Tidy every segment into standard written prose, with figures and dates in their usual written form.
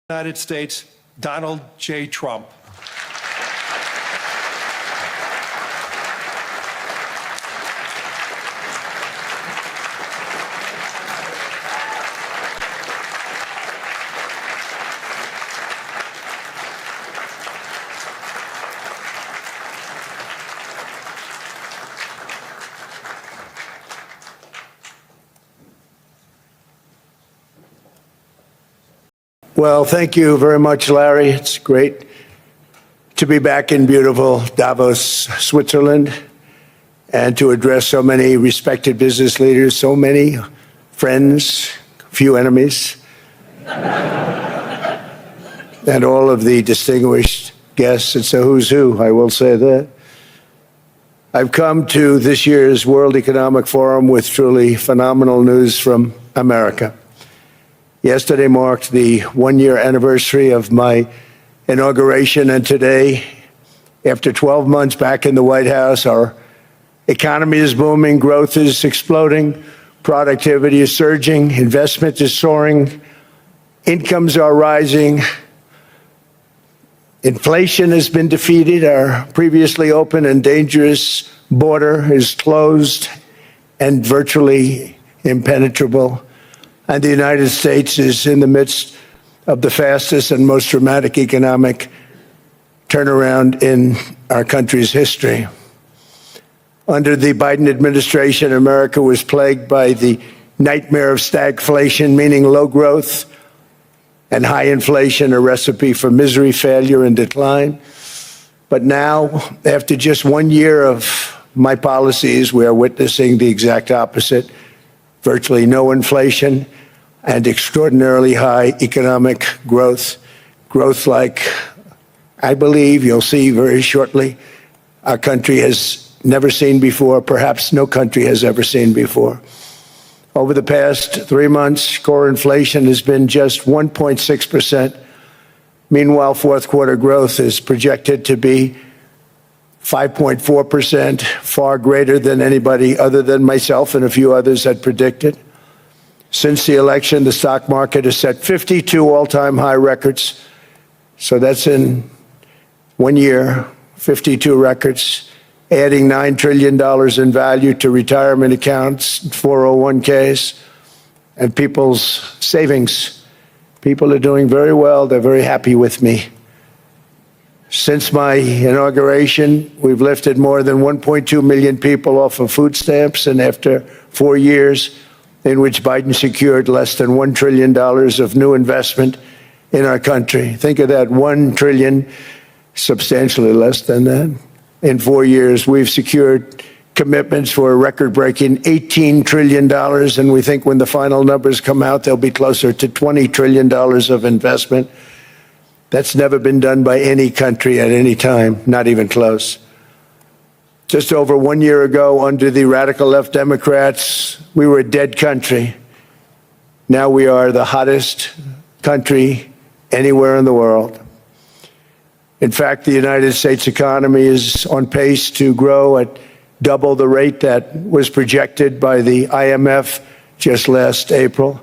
United States, Donald J. Trump. Well, thank you very much, Larry. It's great to be back in beautiful Davos, Switzerland, and to address so many respected business leaders, so many friends, few enemies, and all of the distinguished guests. It's a who's who, I will say that. I've come to this year's World Economic Forum with truly phenomenal news from America. Yesterday marked the one-year anniversary of my inauguration, and today, after 12 months back in the White House, our economy is booming, growth is exploding, productivity is surging, investment is soaring, incomes are rising, inflation has been defeated, our previously open and dangerous border is closed and virtually impenetrable. And the United States is in the midst of the fastest and most dramatic economic turnaround in our country's history. Under the Biden administration, America was plagued by the nightmare of stagflation, meaning low growth and high inflation, a recipe for misery, failure, and decline. But now, after just 1 year of my policies, we are witnessing the exact opposite. Virtually no inflation and extraordinarily high economic growth. Growth like I believe you'll see very shortly our country has never seen before, perhaps no country has ever seen before. Over the past 3 months, core inflation has been just 1.6%. Meanwhile, fourth quarter growth is projected to be 5.4%, far greater than anybody other than myself and a few others had predicted. Since the election, the stock market has set 52 all-time high records. So that's in 1 year, 52 records, adding $9 trillion in value to retirement accounts, 401ks, and people's savings. People are doing very well. They're very happy with me. Since my inauguration, we've lifted more than 1.2 million people off of food stamps, and after 4 years in which Biden secured less than $1 trillion of new investment in our country. Think of that, 1 trillion, substantially less than that. In 4 years, we've secured commitments for a record-breaking $18 trillion, and we think when the final numbers come out, they'll be closer to $20 trillion of investment. That's never been done by any country at any time, not even close. Just over 1 year ago, under the radical left Democrats, we were a dead country. Now we are the hottest country anywhere in the world. In fact, the United States economy is on pace to grow at double the rate that was projected by the IMF just last April.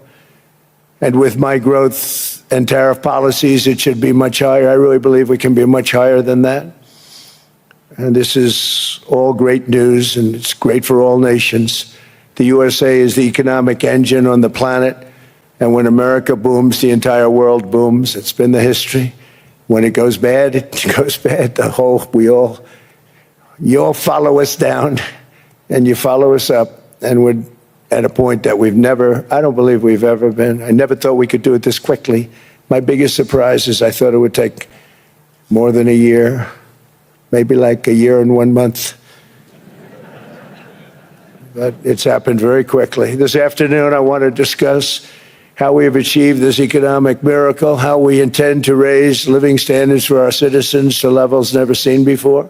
And with my growth and tariff policies, it should be much higher. I really believe we can be much higher than that. And this is all great news, and it's great for all nations. The USA is the economic engine on the planet, and when America booms, the entire world booms. It's been the history. When it goes bad, it goes bad. You all follow us down, and you follow us up, and we're at a point that I don't believe we've ever been. I never thought we could do it this quickly. My biggest surprise is I thought it would take more than a year. Maybe like a year and 1 month. But it's happened very quickly. This afternoon, I want to discuss how we have achieved this economic miracle, how we intend to raise living standards for our citizens to levels never seen before,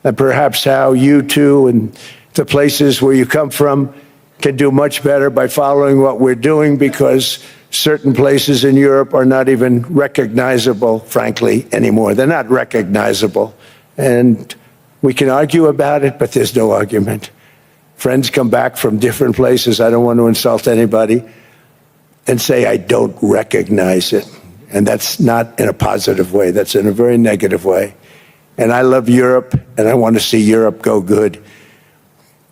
and perhaps how you too and the places where you come from can do much better by following what we're doing, because certain places in Europe are not even recognizable, frankly, anymore. They're not recognizable. And we can argue about it, but there's no argument. Friends come back from different places. I don't want to insult anybody and say I don't recognize it. And that's not in a positive way. That's in a very negative way. And I love Europe, and I want to see Europe go good,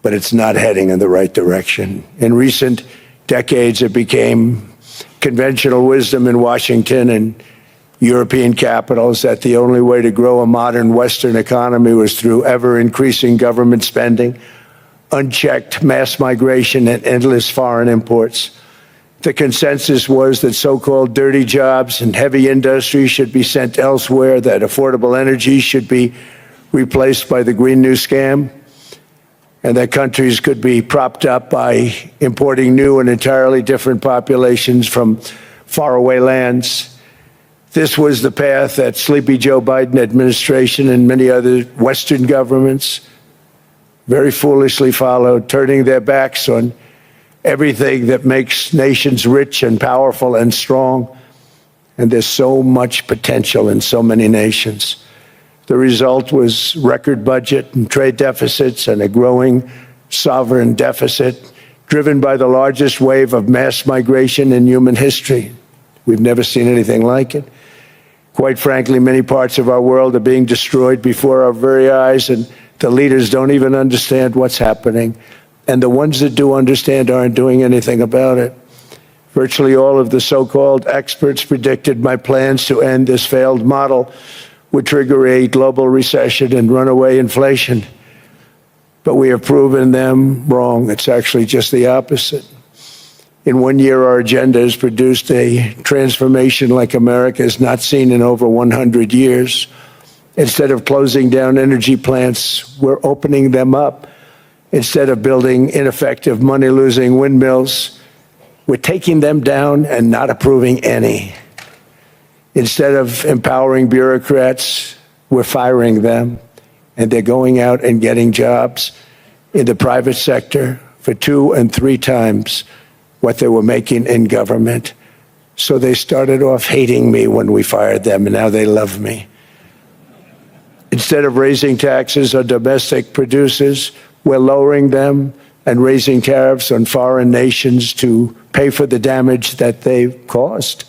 but it's not heading in the right direction. In recent decades, it became conventional wisdom in Washington and European capitals that the only way to grow a modern Western economy was through ever-increasing government spending, unchecked mass migration, and endless foreign imports. The consensus was that so-called dirty jobs and heavy industry should be sent elsewhere, that affordable energy should be replaced by the Green New Scam, and that countries could be propped up by importing new and entirely different populations from faraway lands. This was the path that sleepy Joe Biden administration and many other Western governments very foolishly followed, turning their backs on everything that makes nations rich and powerful and strong. And there's so much potential in so many nations. The result was record budget and trade deficits and a growing sovereign deficit driven by the largest wave of mass migration in human history. We've never seen anything like it. Quite frankly, many parts of our world are being destroyed before our very eyes, and the leaders don't even understand what's happening. And the ones that do understand aren't doing anything about it. Virtually all of the so-called experts predicted my plans to end this failed model would trigger a global recession and runaway inflation. But we have proven them wrong. It's actually just the opposite. In 1 year, our agenda has produced a transformation like America has not seen in over 100 years. Instead of closing down energy plants, we're opening them up. Instead of building ineffective, money-losing windmills, we're taking them down and not approving any. Instead of empowering bureaucrats, we're firing them, and they're going out and getting jobs in the private sector for 2 and 3 times what they were making in government. So they started off hating me when we fired them, and now they love me. Instead of raising taxes on domestic producers, we're lowering them and raising tariffs on foreign nations to pay for the damage that they've caused.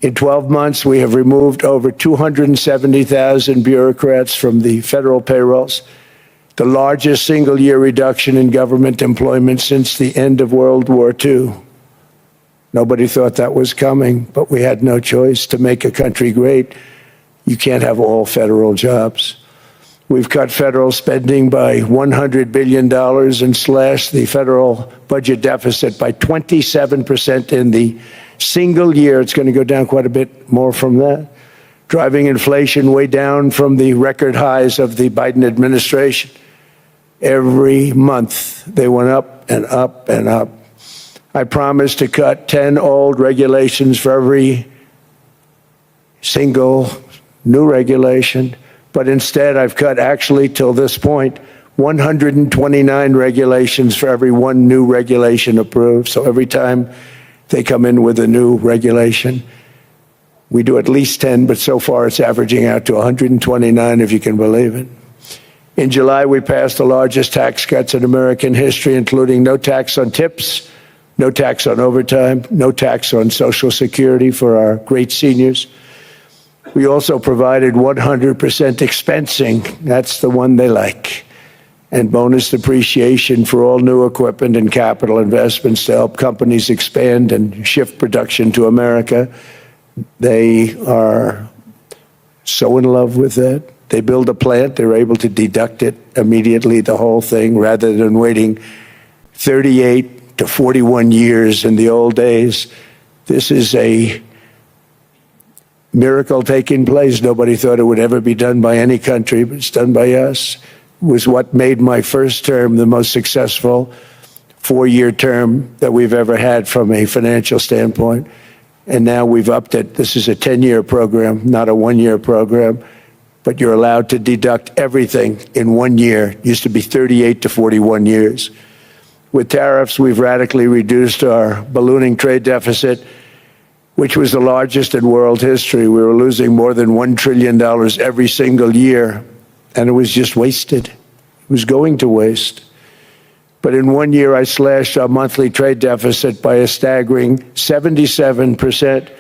In 12 months, we have removed over 270,000 bureaucrats from the federal payrolls, the largest single-year reduction in government employment since the end of World War II. Nobody thought that was coming, but we had no choice. To make a country great, you can't have all federal jobs. We've cut federal spending by $100 billion and slashed the federal budget deficit by 27% in the single year. It's going to go down quite a bit more from that, driving inflation way down from the record highs of the Biden administration. Every month, they went up and up and up. I promised to cut 10 old regulations for every single new regulation. But instead, I've cut, actually, till this point, 129 regulations for every one new regulation approved. So every time they come in with a new regulation, we do at least 10, but so far it's averaging out to 129, if you can believe it. In July, we passed the largest tax cuts in American history, including no tax on tips, no tax on overtime, no tax on Social Security for our great seniors. We also provided 100% expensing, that's the one they like, and bonus depreciation for all new equipment and capital investments to help companies expand and shift production to America. They are so in love with that. They build a plant, they're able to deduct it immediately, the whole thing, rather than waiting 38 to 41 years in the old days. This is a miracle taking place. Nobody thought it would ever be done by any country, but it's done by us. It was what made my first term the most successful 4-year term that we've ever had from a financial standpoint. And now we've upped it. This is a 10-year program, not a 1-year program. But you're allowed to deduct everything in 1 year. It used to be 38 to 41 years. With tariffs, we've radically reduced our ballooning trade deficit, which was the largest in world history. We were losing more than $1 trillion every single year, and it was just wasted. It was going to waste. But in 1 year, I slashed our monthly trade deficit by a staggering 77%.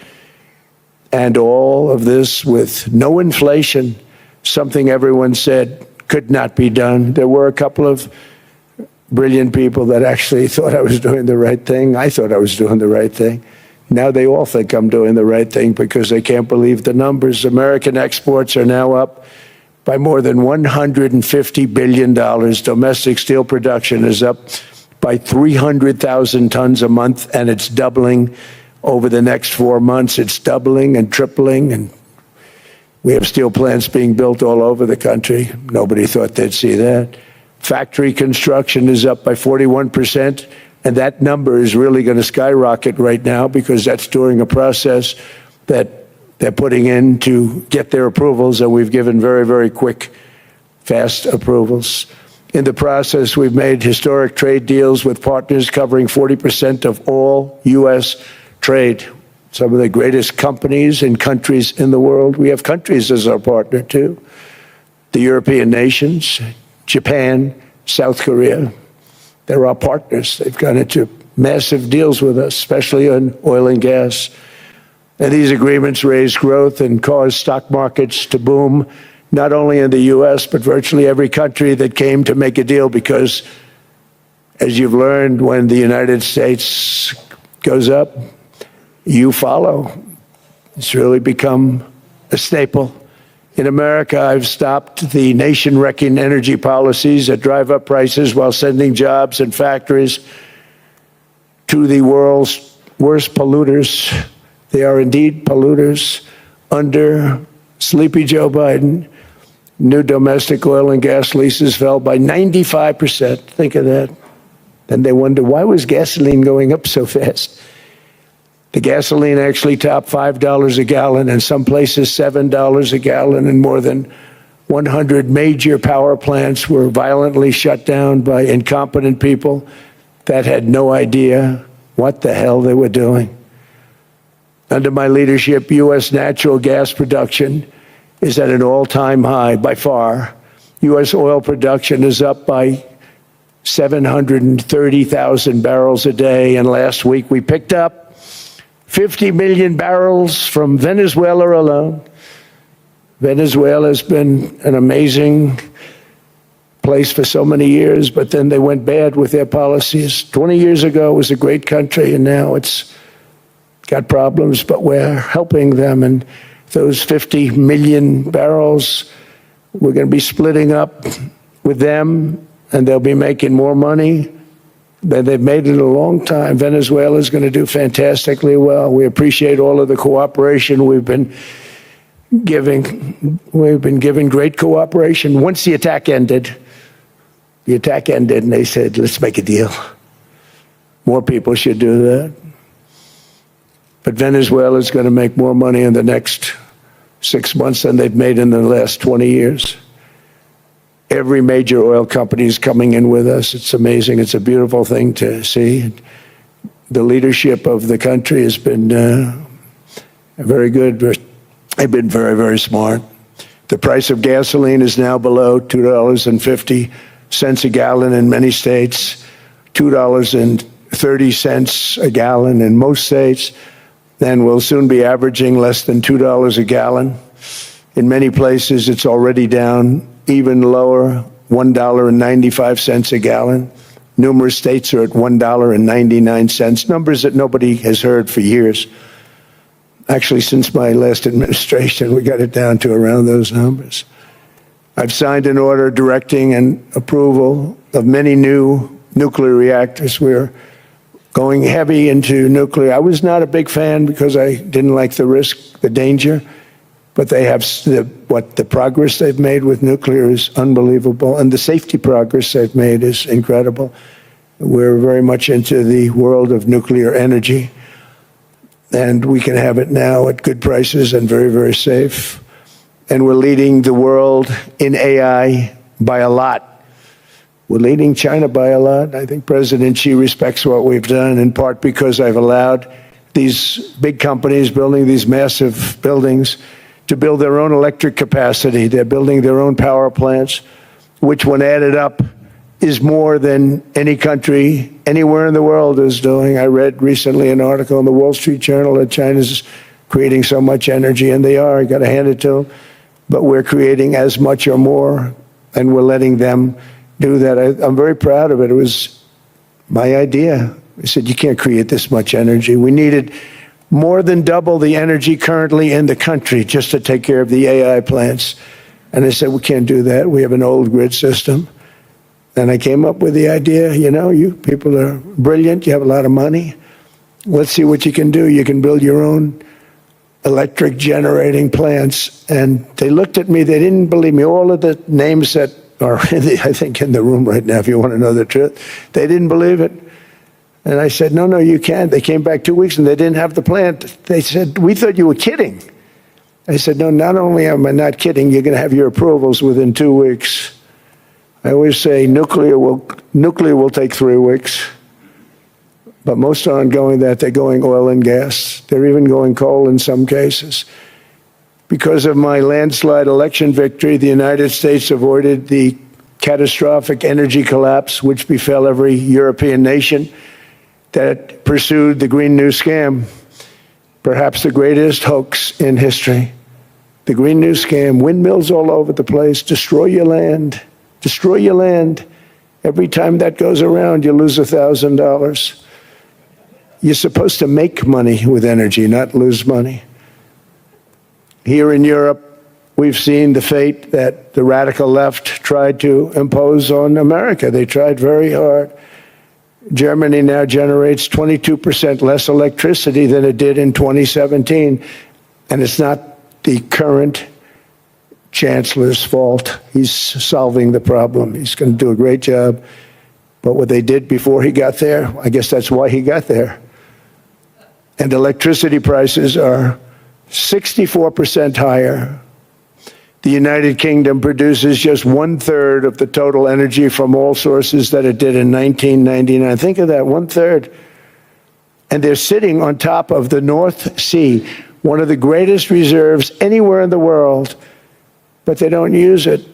And all of this with no inflation, something everyone said could not be done. There were a couple of brilliant people that actually thought I was doing the right thing. I thought I was doing the right thing. Now they all think I'm doing the right thing because they can't believe the numbers. American exports are now up by more than $150 billion. Domestic steel production is up by 300,000 tons a month, and it's doubling over the next 4 months. It's doubling and tripling, and we have steel plants being built all over the country. Nobody thought they'd see that. Factory construction is up by 41%, and that number is really going to skyrocket right now because that's during a process that they're putting in to get their approvals, and we've given very, very quick, fast approvals. In the process, we've made historic trade deals with partners covering 40% of all U.S. trade. Some of the greatest companies and countries in the world. We have countries as our partner, too. The European nations, Japan, South Korea. They're our partners. They've gone into massive deals with us, especially on oil and gas. And these agreements raise growth and cause stock markets to boom, not only in the U.S., but virtually every country that came to make a deal, because, as you've learned, when the United States goes up, you follow. It's really become a staple. In America, I've stopped the nation-wrecking energy policies that drive up prices while sending jobs and factories to the world's worst polluters. They are indeed polluters. Under sleepy Joe Biden, new domestic oil and gas leases fell by 95%. Think of that. Then they wonder, why was gasoline going up so fast? The gasoline actually topped $5 a gallon, and some places $7 a gallon, and more than 100 major power plants were violently shut down by incompetent people that had no idea what the hell they were doing. Under my leadership, U.S. natural gas production is at an all-time high by far. U.S. oil production is up by 730,000 barrels a day, and last week we picked up 50 million barrels from Venezuela alone. Venezuela has been an amazing place for so many years, but then they went bad with their policies. 20 years ago, it was a great country, and now it's got problems, but we're helping them. And those 50 million barrels, we're going to be splitting up with them, and they'll be making more money than they've made in a long time. Venezuela is going to do fantastically well. We appreciate all of the cooperation we've been giving. We've been giving great cooperation. Once the attack ended, and they said, let's make a deal. More people should do that. But Venezuela is going to make more money in the next 6 months than they've made in the last 20 years. Every major oil company is coming in with us. It's amazing. It's a beautiful thing to see. The leadership of the country has been very good. They've been very, very smart. The price of gasoline is now below $2.50 a gallon in many states, $2.30 a gallon in most states. Then we'll soon be averaging less than $2 a gallon. In many places, it's already down even lower, $1.95 a gallon. Numerous states are at $1.99, numbers that nobody has heard for years. Actually, since my last administration, we got it down to around those numbers. I've signed an order directing and approval of many new nuclear reactors. We're going heavy into nuclear. I was not a big fan because I didn't like the risk, the danger, but they have the progress they've made with nuclear is unbelievable, and the safety progress they've made is incredible. We're very much into the world of nuclear energy, and we can have it now at good prices and very, very safe. And we're leading the world in AI by a lot. We're leading China by a lot. I think President Xi respects what we've done, in part because I've allowed these big companies building these massive buildings to build their own electric capacity. They're building their own power plants, which, when added up, is more than any country anywhere in the world is doing. I read recently an article in the Wall Street Journal that China's creating so much energy, and they are. I got to hand it to them. But we're creating as much or more, and we're letting them do that. I'm very proud of it. It was my idea. I said, you can't create this much energy. We needed more than double the energy currently in the country just to take care of the AI plants. And I said, we can't do that. We have an old grid system. And I came up with the idea, you people are brilliant. You have a lot of money. Let's see what you can do. You can build your own electric generating plants. And they looked at me. They didn't believe me. All of the names that are, I think, in the room right now, if you want to know the truth, they didn't believe it. And I said, no, you can't. They came back 2 weeks and they didn't have the plant. They said, we thought you were kidding. I said, no, not only am I not kidding, you're going to have your approvals within 2 weeks. I always say nuclear will take 3 weeks. But most aren't going that. They're going oil and gas. They're even going coal in some cases. Because of my landslide election victory, the United States avoided the catastrophic energy collapse which befell every European nation that pursued the Green New Scam, perhaps the greatest hoax in history. The Green New Scam, windmills all over the place, destroy your land, destroy your land. Every time that goes around, you lose $1,000. You're supposed to make money with energy, not lose money. Here in Europe, we've seen the fate that the radical left tried to impose on America. They tried very hard. Germany now generates 22% less electricity than it did in 2017. And it's not the current chancellor's fault. He's solving the problem. He's going to do a great job. But what they did before he got there, I guess that's why he got there. And electricity prices are 64% higher. The United Kingdom produces just 1/3 of the total energy from all sources that it did in 1999. Think of that, 1/3. And they're sitting on top of the North Sea, one of the greatest reserves anywhere in the world, but they don't use it.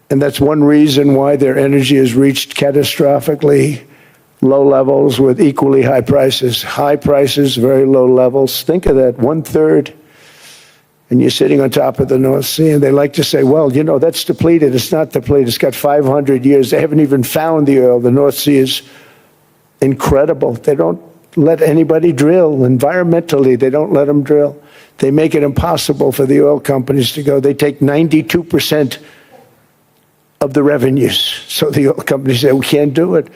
And that's one reason why their energy has reached catastrophically low levels with equally high prices. High prices, very low levels. Think of that, 1/3. And you're sitting on top of the North Sea, and they like to say, well, that's depleted. It's not depleted. It's got 500 years. They haven't even found the oil. The North Sea is incredible. They don't let anybody drill. Environmentally, they don't let them drill. They make it impossible for the oil companies to go. They take 92% of the revenues. So the oil companies say, we can't do it.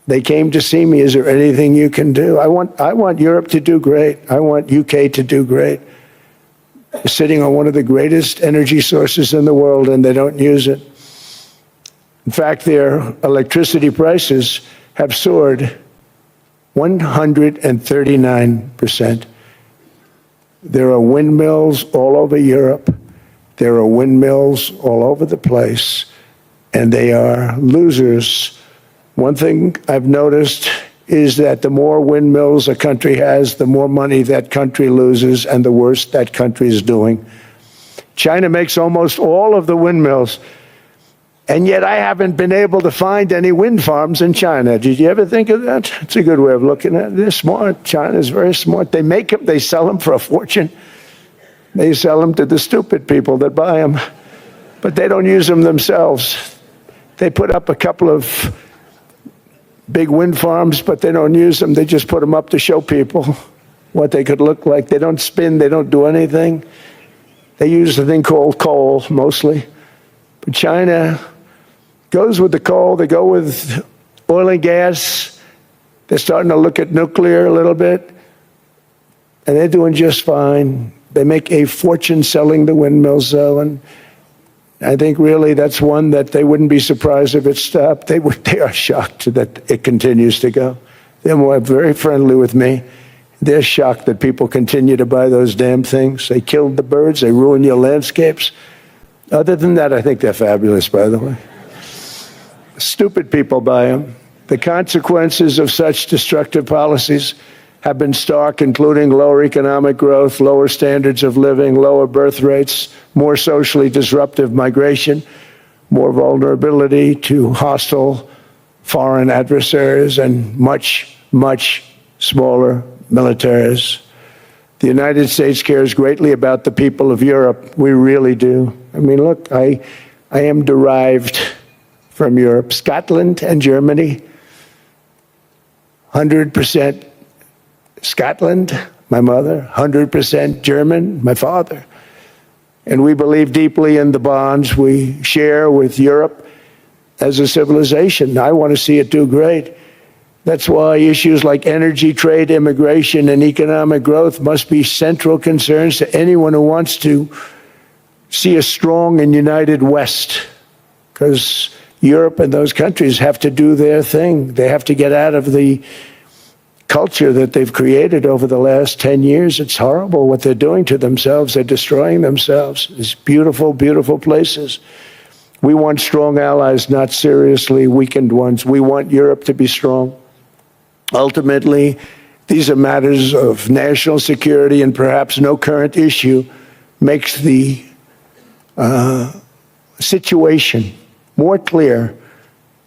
They came to see me. Is there anything you can do? I want Europe to do great. I want UK to do great. They're sitting on one of the greatest energy sources in the world, and they don't use it. In fact, their electricity prices have soared 139%. There are windmills all over Europe. There are windmills all over the place, and they are losers. One thing I've noticed is that the more windmills a country has, the more money that country loses, and the worse that country is doing. China makes almost all of the windmills, and yet I haven't been able to find any wind farms in China. Did you ever think of that? It's a good way of looking at it. They're smart. China's very smart. They make them, they sell them for a fortune. They sell them to the stupid people that buy them, but they don't use them themselves. They put up a couple of big wind farms, but they don't use them. They just put them up to show people what they could look like. They don't spin. They don't do anything. They use a thing called coal, mostly. But China goes with the coal. They go with oil and gas. They're starting to look at nuclear a little bit. And they're doing just fine. They make a fortune selling the windmills, though, and I think really that's one that they wouldn't be surprised if it stopped. They are shocked that it continues to go. They're very friendly with me. They're shocked that people continue to buy those damn things. They killed the birds. They ruin your landscapes. Other than that, I think they're fabulous, by the way. Stupid people buy them. The consequences of such destructive policies have been stark, including lower economic growth, lower standards of living, lower birth rates, more socially disruptive migration, more vulnerability to hostile foreign adversaries, and much, much smaller militaries. The United States cares greatly about the people of Europe. We really do. I mean, look, I am derived from Europe. Scotland and Germany, 100% Scotland, my mother, 100% German, my father. And we believe deeply in the bonds we share with Europe as a civilization. I want to see it do great. That's why issues like energy, trade, immigration, and economic growth must be central concerns to anyone who wants to see a strong and united West, because Europe and those countries have to do their thing. They have to get out of the culture that they've created over the last 10 years. It's horrible what they're doing to themselves. They're destroying themselves. It's beautiful, beautiful places. We want strong allies, not seriously weakened ones. We want Europe to be strong. Ultimately, these are matters of national security, and perhaps no current issue makes the situation more clear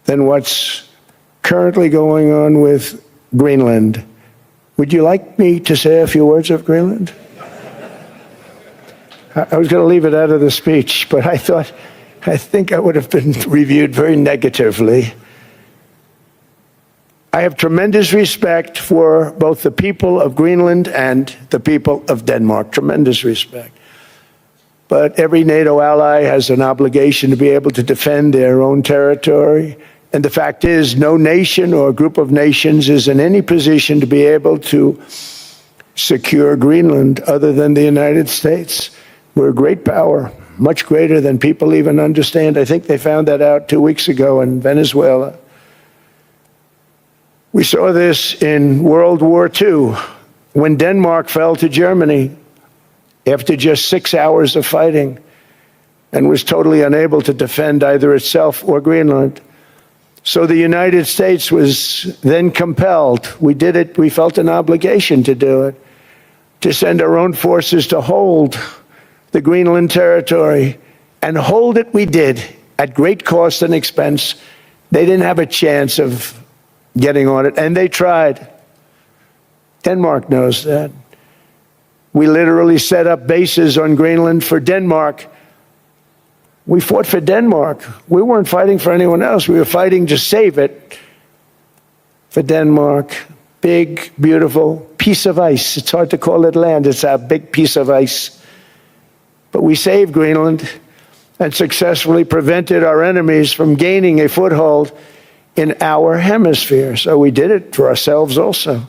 than what's currently going on with Greenland. Would you like me to say a few words of Greenland? I was going to leave it out of the speech, but I think I would have been reviewed very negatively. I have tremendous respect for both the people of Greenland and the people of Denmark, tremendous respect. But every NATO ally has an obligation to be able to defend their own territory. And the fact is, no nation or group of nations is in any position to be able to secure Greenland other than the United States. We're a great power, much greater than people even understand. I think they found that out 2 weeks ago in Venezuela. We saw this in World War II, when Denmark fell to Germany after just 6 hours of fighting and was totally unable to defend either itself or Greenland. So the United States was then compelled, we did it, we felt an obligation to do it, to send our own forces to hold the Greenland territory, and hold it we did at great cost and expense. They didn't have a chance of getting on it, and they tried. Denmark knows that. We literally set up bases on Greenland for Denmark. We fought for Denmark. We weren't fighting for anyone else. We were fighting to save it for Denmark. Big, beautiful piece of ice. It's hard to call it land. It's a big piece of ice. But we saved Greenland and successfully prevented our enemies from gaining a foothold in our hemisphere. So we did it for ourselves also.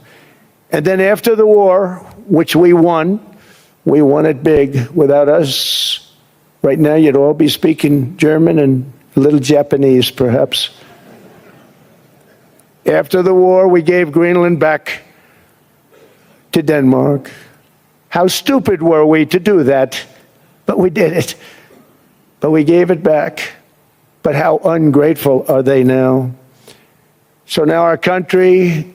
And then after the war, which we won it big. Without us, right now you'd all be speaking German and a little Japanese, perhaps. After the war, we gave Greenland back to Denmark. How stupid were we to do that? But we did it. But we gave it back. But how ungrateful are they now? So now our country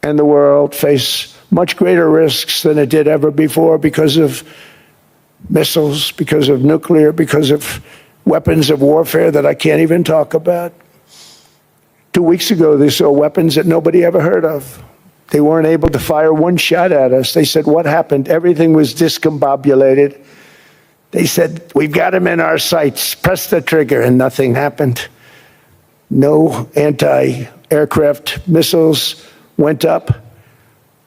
and the world face much greater risks than it did ever before because of missiles, because of nuclear, because of weapons of warfare that I can't even talk about. 2 weeks ago, they saw weapons that nobody ever heard of. They weren't able to fire one shot at us. They said, what happened? Everything was discombobulated. They said, we've got them in our sights. Press the trigger, and nothing happened. No anti-aircraft missiles went up.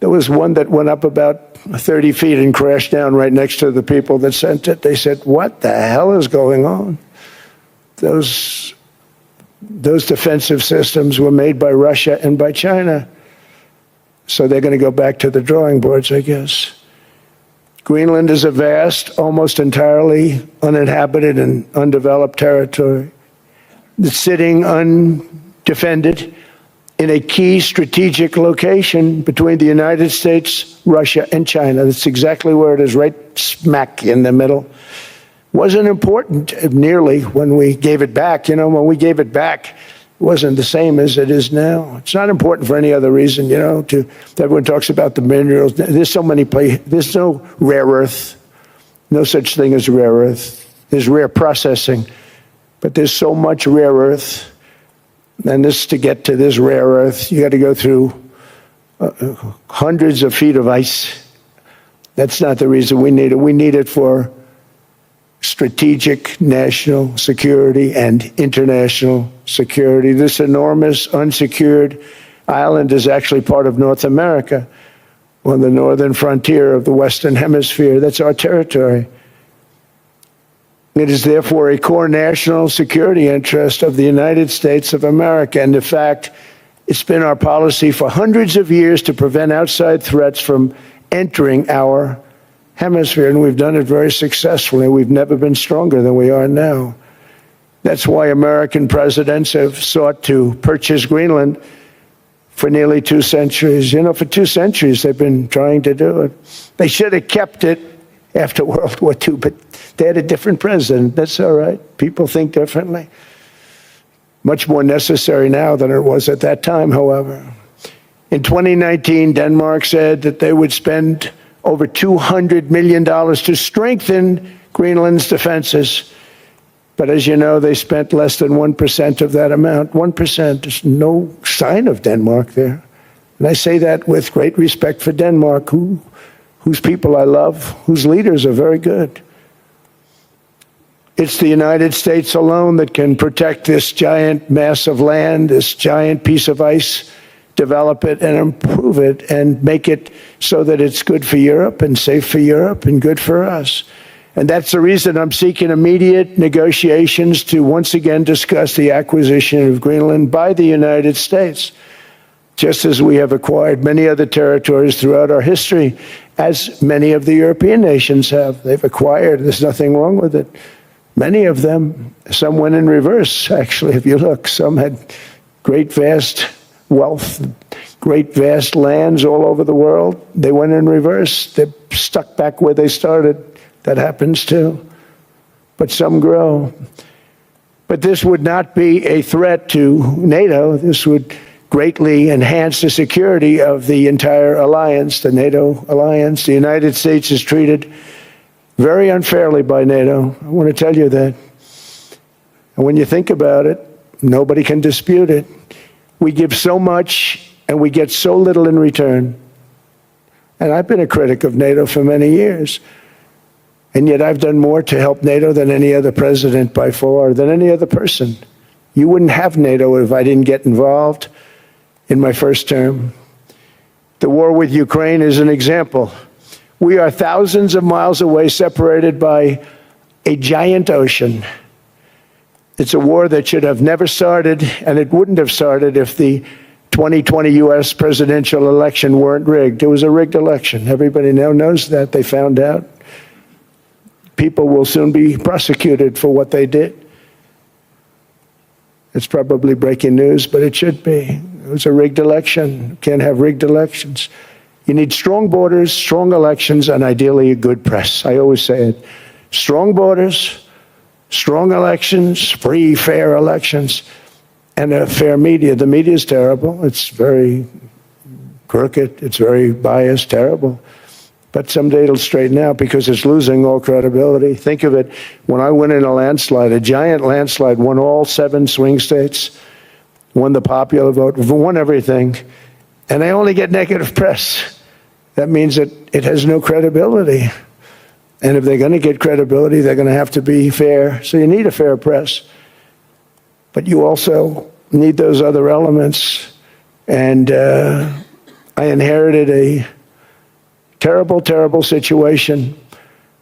There was one that went up about 30 feet and crashed down right next to the people that sent it. They said, what the hell is going on? Those defensive systems were made by Russia and by China. So they're going to go back to the drawing boards, I guess. Greenland is a vast, almost entirely uninhabited and undeveloped territory. It's sitting undefended in a key strategic location between the United States, Russia, and China. That's exactly where it is, right smack in the middle. Wasn't important nearly when we gave it back. You know, when we gave it back, it wasn't the same as it is now. It's not important for any other reason, you know, everyone talks about the minerals. There's so many places. There's no rare earth, no such thing as rare earth. There's rare processing, but there's so much rare earth. And to get to this rare earth, you got to go through hundreds of feet of ice, That's not the reason we need it. We need it for strategic national security and international security. This enormous unsecured island is actually part of North America, on the northern frontier of the Western Hemisphere. That's our territory. It is therefore a core national security interest of the United States of America. And in fact, it's been our policy for hundreds of years to prevent outside threats from entering our hemisphere, and we've done it very successfully. We've never been stronger than we are now. That's why American presidents have sought to purchase Greenland for nearly 2 centuries. You know, for 2 centuries they've been trying to do it. They should have kept it after World War II, but they had a different president. That's all right. People think differently. Much more necessary now than it was at that time, however. In 2019, Denmark said that they would spend over $200 million to strengthen Greenland's defenses. But as you know, they spent less than 1% of that amount. 1%. There's no sign of Denmark there. And I say that with great respect for Denmark, whose people I love, whose leaders are very good. It's the United States alone that can protect this giant mass of land, this giant piece of ice, develop it and improve it and make it so that it's good for Europe and safe for Europe and good for us. And that's the reason I'm seeking immediate negotiations to once again discuss the acquisition of Greenland by the United States, just as we have acquired many other territories throughout our history, as many of the European nations have. They've acquired, there's nothing wrong with it. Many of them, some went in reverse, actually, if you look. Some had great, vast wealth, great, vast lands all over the world. They went in reverse. They're stuck back where they started. That happens too. But some grow. But this would not be a threat to NATO. This would greatly enhance the security of the entire alliance, the NATO alliance. The United States is treated very unfairly by NATO. I want to tell you that. And when you think about it, nobody can dispute it. We give so much and we get so little in return. And I've been a critic of NATO for many years. And yet I've done more to help NATO than any other president by far, than any other person. You wouldn't have NATO if I didn't get involved in my first term. The war with Ukraine is an example. We are thousands of miles away, separated by a giant ocean. It's a war that should have never started, and it wouldn't have started if the 2020 U.S. presidential election weren't rigged. It was a rigged election. Everybody now knows that. They found out. People will soon be prosecuted for what they did. It's probably breaking news, but it should be. It was a rigged election. You can't have rigged elections. You need strong borders, strong elections, and ideally a good press. I always say it. Strong borders, strong elections, free, fair elections, and a fair media. The media is terrible. It's very crooked. It's very biased, terrible. But someday it'll straighten out because it's losing all credibility. Think of it. When I went in a landslide, a giant landslide, won all 7 swing states, won the popular vote, won everything, and I only get negative press. That means that it has no credibility. And if they're going to get credibility, they're going to have to be fair. So you need a fair press. But you also need those other elements. And I inherited a terrible, terrible situation.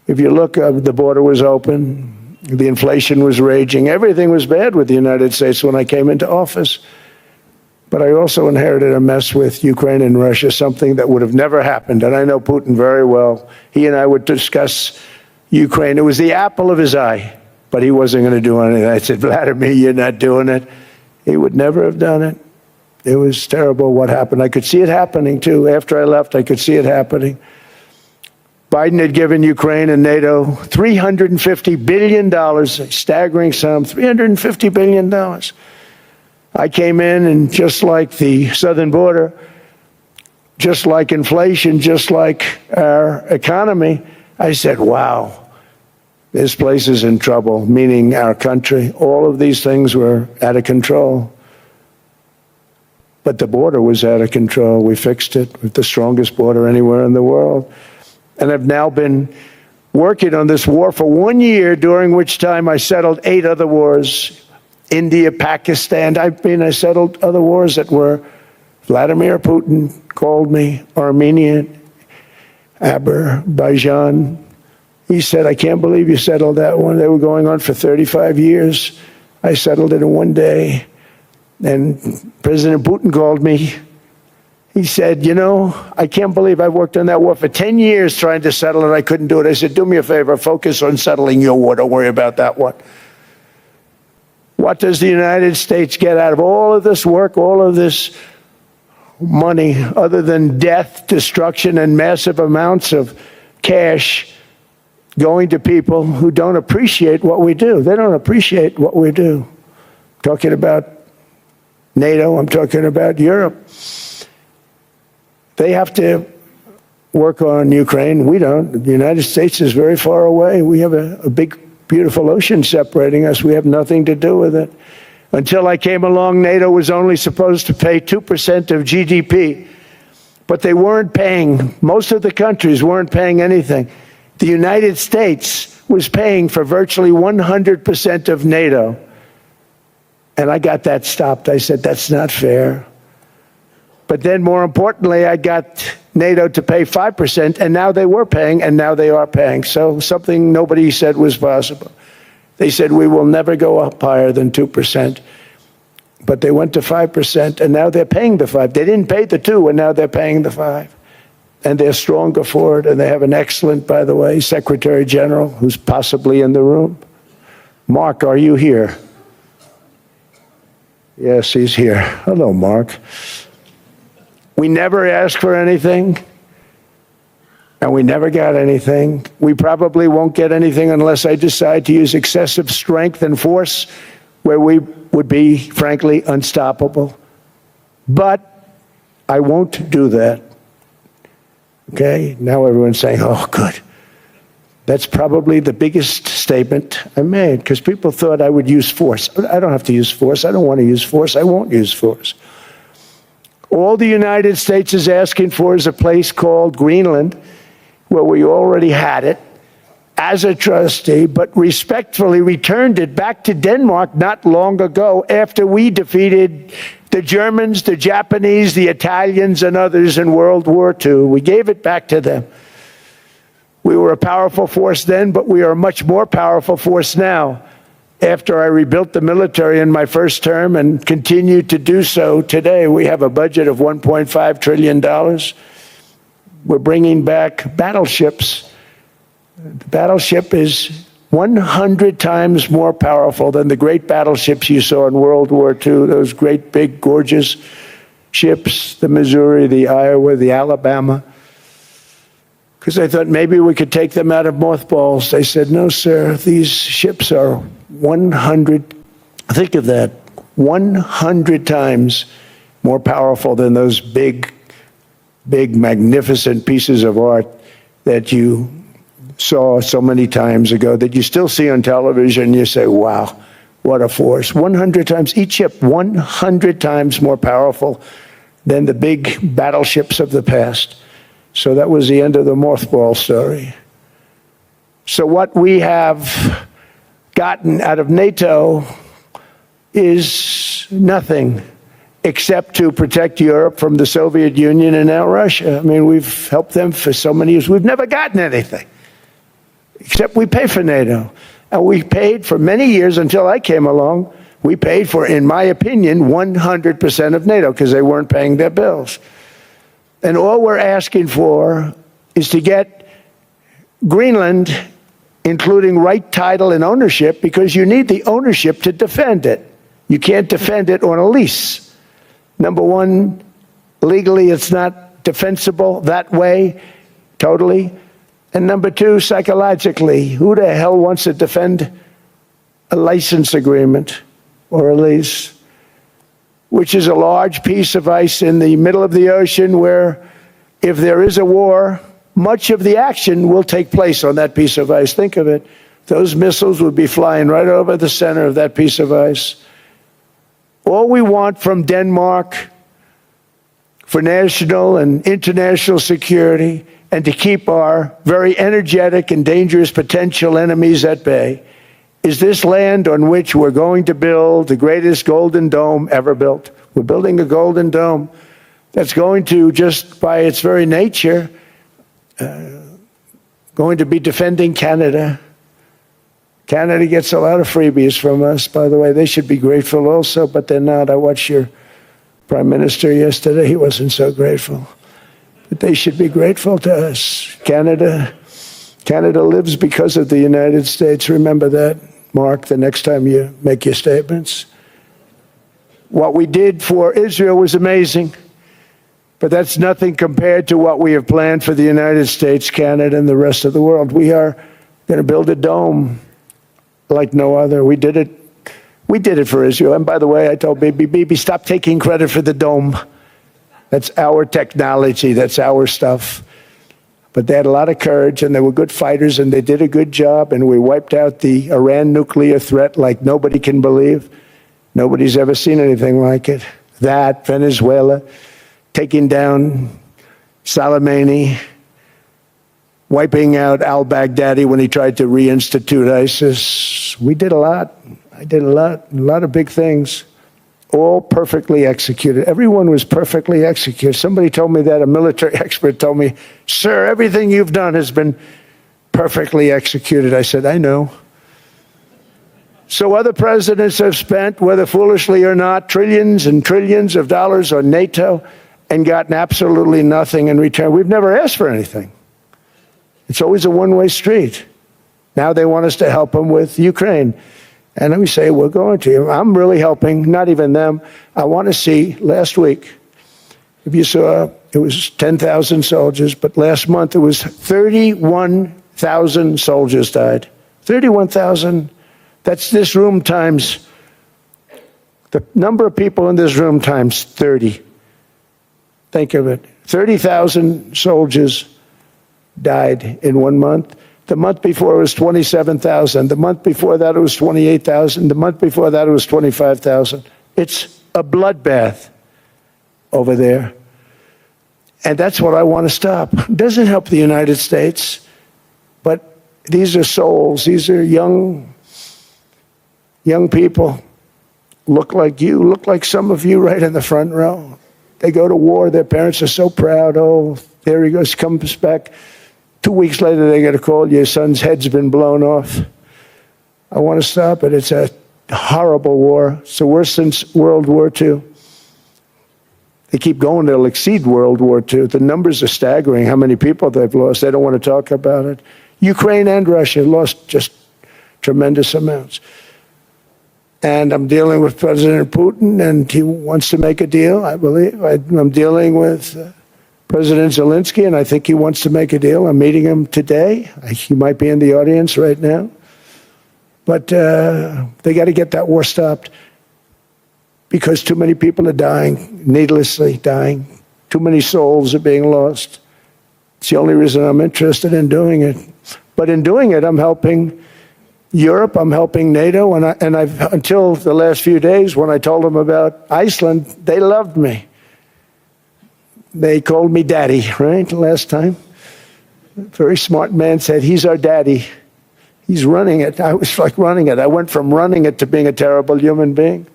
If you look, the border was open. The inflation was raging. Everything was bad with the United States when I came into office. But I also inherited a mess with Ukraine and Russia, something that would have never happened. And I know Putin very well. He and I would discuss Ukraine. It was the apple of his eye, but he wasn't going to do anything. I said, Vladimir, you're not doing it. He would never have done it. It was terrible what happened. I could see it happening, too. After I left, I could see it happening. Biden had given Ukraine and NATO $350 billion, a staggering sum, $350 billion. I came in, and just like the southern border, just like inflation, just like our economy, I said, wow, this place is in trouble, meaning our country. All of these things were out of control. But the border was out of control. We fixed it with the strongest border anywhere in the world. and have now been working on this war for 1 year, during which time I settled 8 other wars. India, Pakistan, I settled other wars that were, Vladimir Putin called me, Armenia, Azerbaijan. He said, I can't believe you settled that one. They were going on for 35 years. I settled it in 1 day. And President Putin called me. He said, you know, I can't believe I worked on that war for 10 years trying to settle it. I couldn't do it. I said, do me a favor, focus on settling your war. Don't worry about that one. What does the United States get out of all of this work, all of this money, other than death, destruction, and massive amounts of cash going to people who don't appreciate what we do? They don't appreciate what we do. I'm talking about NATO, I'm talking about Europe. They have to work on Ukraine. We don't. The United States is very far away. We have a big, beautiful ocean separating us. We have nothing to do with it. Until I came along, NATO was only supposed to pay 2% of GDP, but they weren't paying. Most of the countries weren't paying anything. The United States was paying for virtually 100% of NATO. And I got that stopped. I said, that's not fair. But then, more importantly, I got NATO to pay 5%, and now they were paying, and now they are paying. So something nobody said was possible. They said, we will never go up higher than 2%. But they went to 5%, and now they're paying the 5. They didn't pay the 2, and now they're paying the 5. And they're stronger for it, and they have an excellent, by the way, Secretary General, who's possibly in the room. Mark, are you here? Yes, he's here. Hello, Mark. We never asked for anything, and we never got anything. We probably won't get anything unless I decide to use excessive strength and force, where we would be, frankly, unstoppable. But I won't do that. Okay? Now everyone's saying, oh, good. That's probably the biggest statement I made, because people thought I would use force. I don't have to use force. I don't want to use force. I won't use force. All the United States is asking for is a place called Greenland, where we already had it as a trustee, but respectfully returned it back to Denmark not long ago, after we defeated the Germans, the Japanese, the Italians, and others in World War II. We gave it back to them. We were a powerful force then, but we are a much more powerful force now, after I rebuilt the military in my first term and continue to do so today. We have a budget of $1.5 trillion. We're bringing back battleships. The battleship is 100 times more powerful than the great battleships you saw in World War II, those great, big, gorgeous ships, the Missouri, the Iowa, the Alabama. Because I thought maybe we could take them out of mothballs. They said, no, sir, these ships are 100, think of that, 100 times more powerful than those big, magnificent pieces of art that you saw so many times ago, that you still see on television. You say, wow, what a force. 100 times, each ship 100 times more powerful than the big battleships of the past. So that was the end of the mothball story. So what we have gotten out of NATO is nothing, except to protect Europe from the Soviet Union and now Russia. I mean, we've helped them for so many years. We've never gotten anything, except we pay for NATO. And we paid for many years until I came along. We paid for, in my opinion, 100% of NATO, because they weren't paying their bills. And all we're asking for is to get Greenland, including right title and ownership, because you need the ownership to defend it. You can't defend it on a lease. Number one, legally it's not defensible that way, totally. And number two, psychologically, who the hell wants to defend a license agreement or a lease, which is a large piece of ice in the middle of the ocean, where if there is a war, much of the action will take place on that piece of ice. Think of it. Those missiles would be flying right over the center of that piece of ice. All we want from Denmark for national and international security and to keep our very energetic and dangerous potential enemies at bay is this land on which we're going to build the greatest golden dome ever built. We're building a golden dome that's going to, just by its very nature, going to be defending Canada. Canada gets a lot of freebies from us, by the way. They should be grateful also, but they're not. I watched your Prime Minister yesterday. He wasn't so grateful. But they should be grateful to us. Canada lives because of the United States. Remember that, Mark, the next time you make your statements. What we did for Israel was amazing, but that's nothing compared to what we have planned for the United States, Canada, and the rest of the world. We are going to build a dome like no other. We did it for Israel. And by the way, I told Bibi, stop taking credit for the dome. That's our technology. That's our stuff. But they had a lot of courage, and they were good fighters, and they did a good job, and we wiped out the Iran nuclear threat like nobody can believe. Nobody's ever seen anything like it. That, Venezuela, taking down Soleimani, wiping out al-Baghdadi when he tried to reinstitute ISIS. We did a lot. I did a lot of big things, all perfectly executed. Everyone was perfectly executed. Somebody told me that, a military expert told me, sir, everything you've done has been perfectly executed. I said, I know. So other presidents have spent, whether foolishly or not, trillions and trillions of dollars on NATO and gotten absolutely nothing in return. We've never asked for anything. It's always a one-way street. Now they want us to help them with Ukraine. And let me say, we're going to. I'm really helping, not even them. I want to see, last week, if you saw, it was 10,000 soldiers, but last month it was 31,000 soldiers died. 31,000. That's this room times, the number of people in this room times 30. Think of it. 30,000 soldiers died in 1 month. The month before it was 27,000. The month before that it was 28,000. The month before that it was 25,000. It's a bloodbath over there. And that's what I want to stop. It doesn't help the United States, but these are souls. These are young people. Look like you, look like some of you right in the front row. They go to war. Their parents are so proud. Oh, there he goes, comes back. 2 weeks later, they get a call, your son's head's been blown off. I want to stop it. It's a horrible war. It's the worst since World War II. They keep going, they'll exceed World War II. The numbers are staggering, how many people they've lost. They don't want to talk about it. Ukraine and Russia lost just tremendous amounts. And I'm dealing with President Putin, and he wants to make a deal, I believe. I'm dealing with President Zelensky, and I think he wants to make a deal. I'm meeting him today. He might be in the audience right now. But they got to get that war stopped because too many people are dying, needlessly dying. Too many souls are being lost. It's the only reason I'm interested in doing it. But in doing it, I'm helping Europe, I'm helping NATO, and I've until the last few days when I told them about Iceland, they loved me. They called me daddy, right, last time. A very smart man said, he's our daddy. He's running it. I was like running it. I went from running it to being a terrible human being.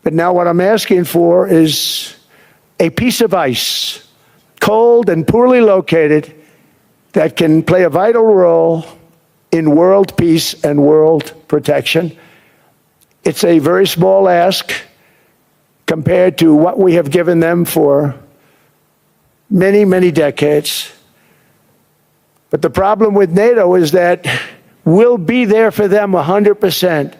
But now what I'm asking for is a piece of ice, cold and poorly located, that can play a vital role in world peace and world protection. It's a very small ask compared to what we have given them for many, many decades. But the problem with NATO is that we'll be there for them 100%.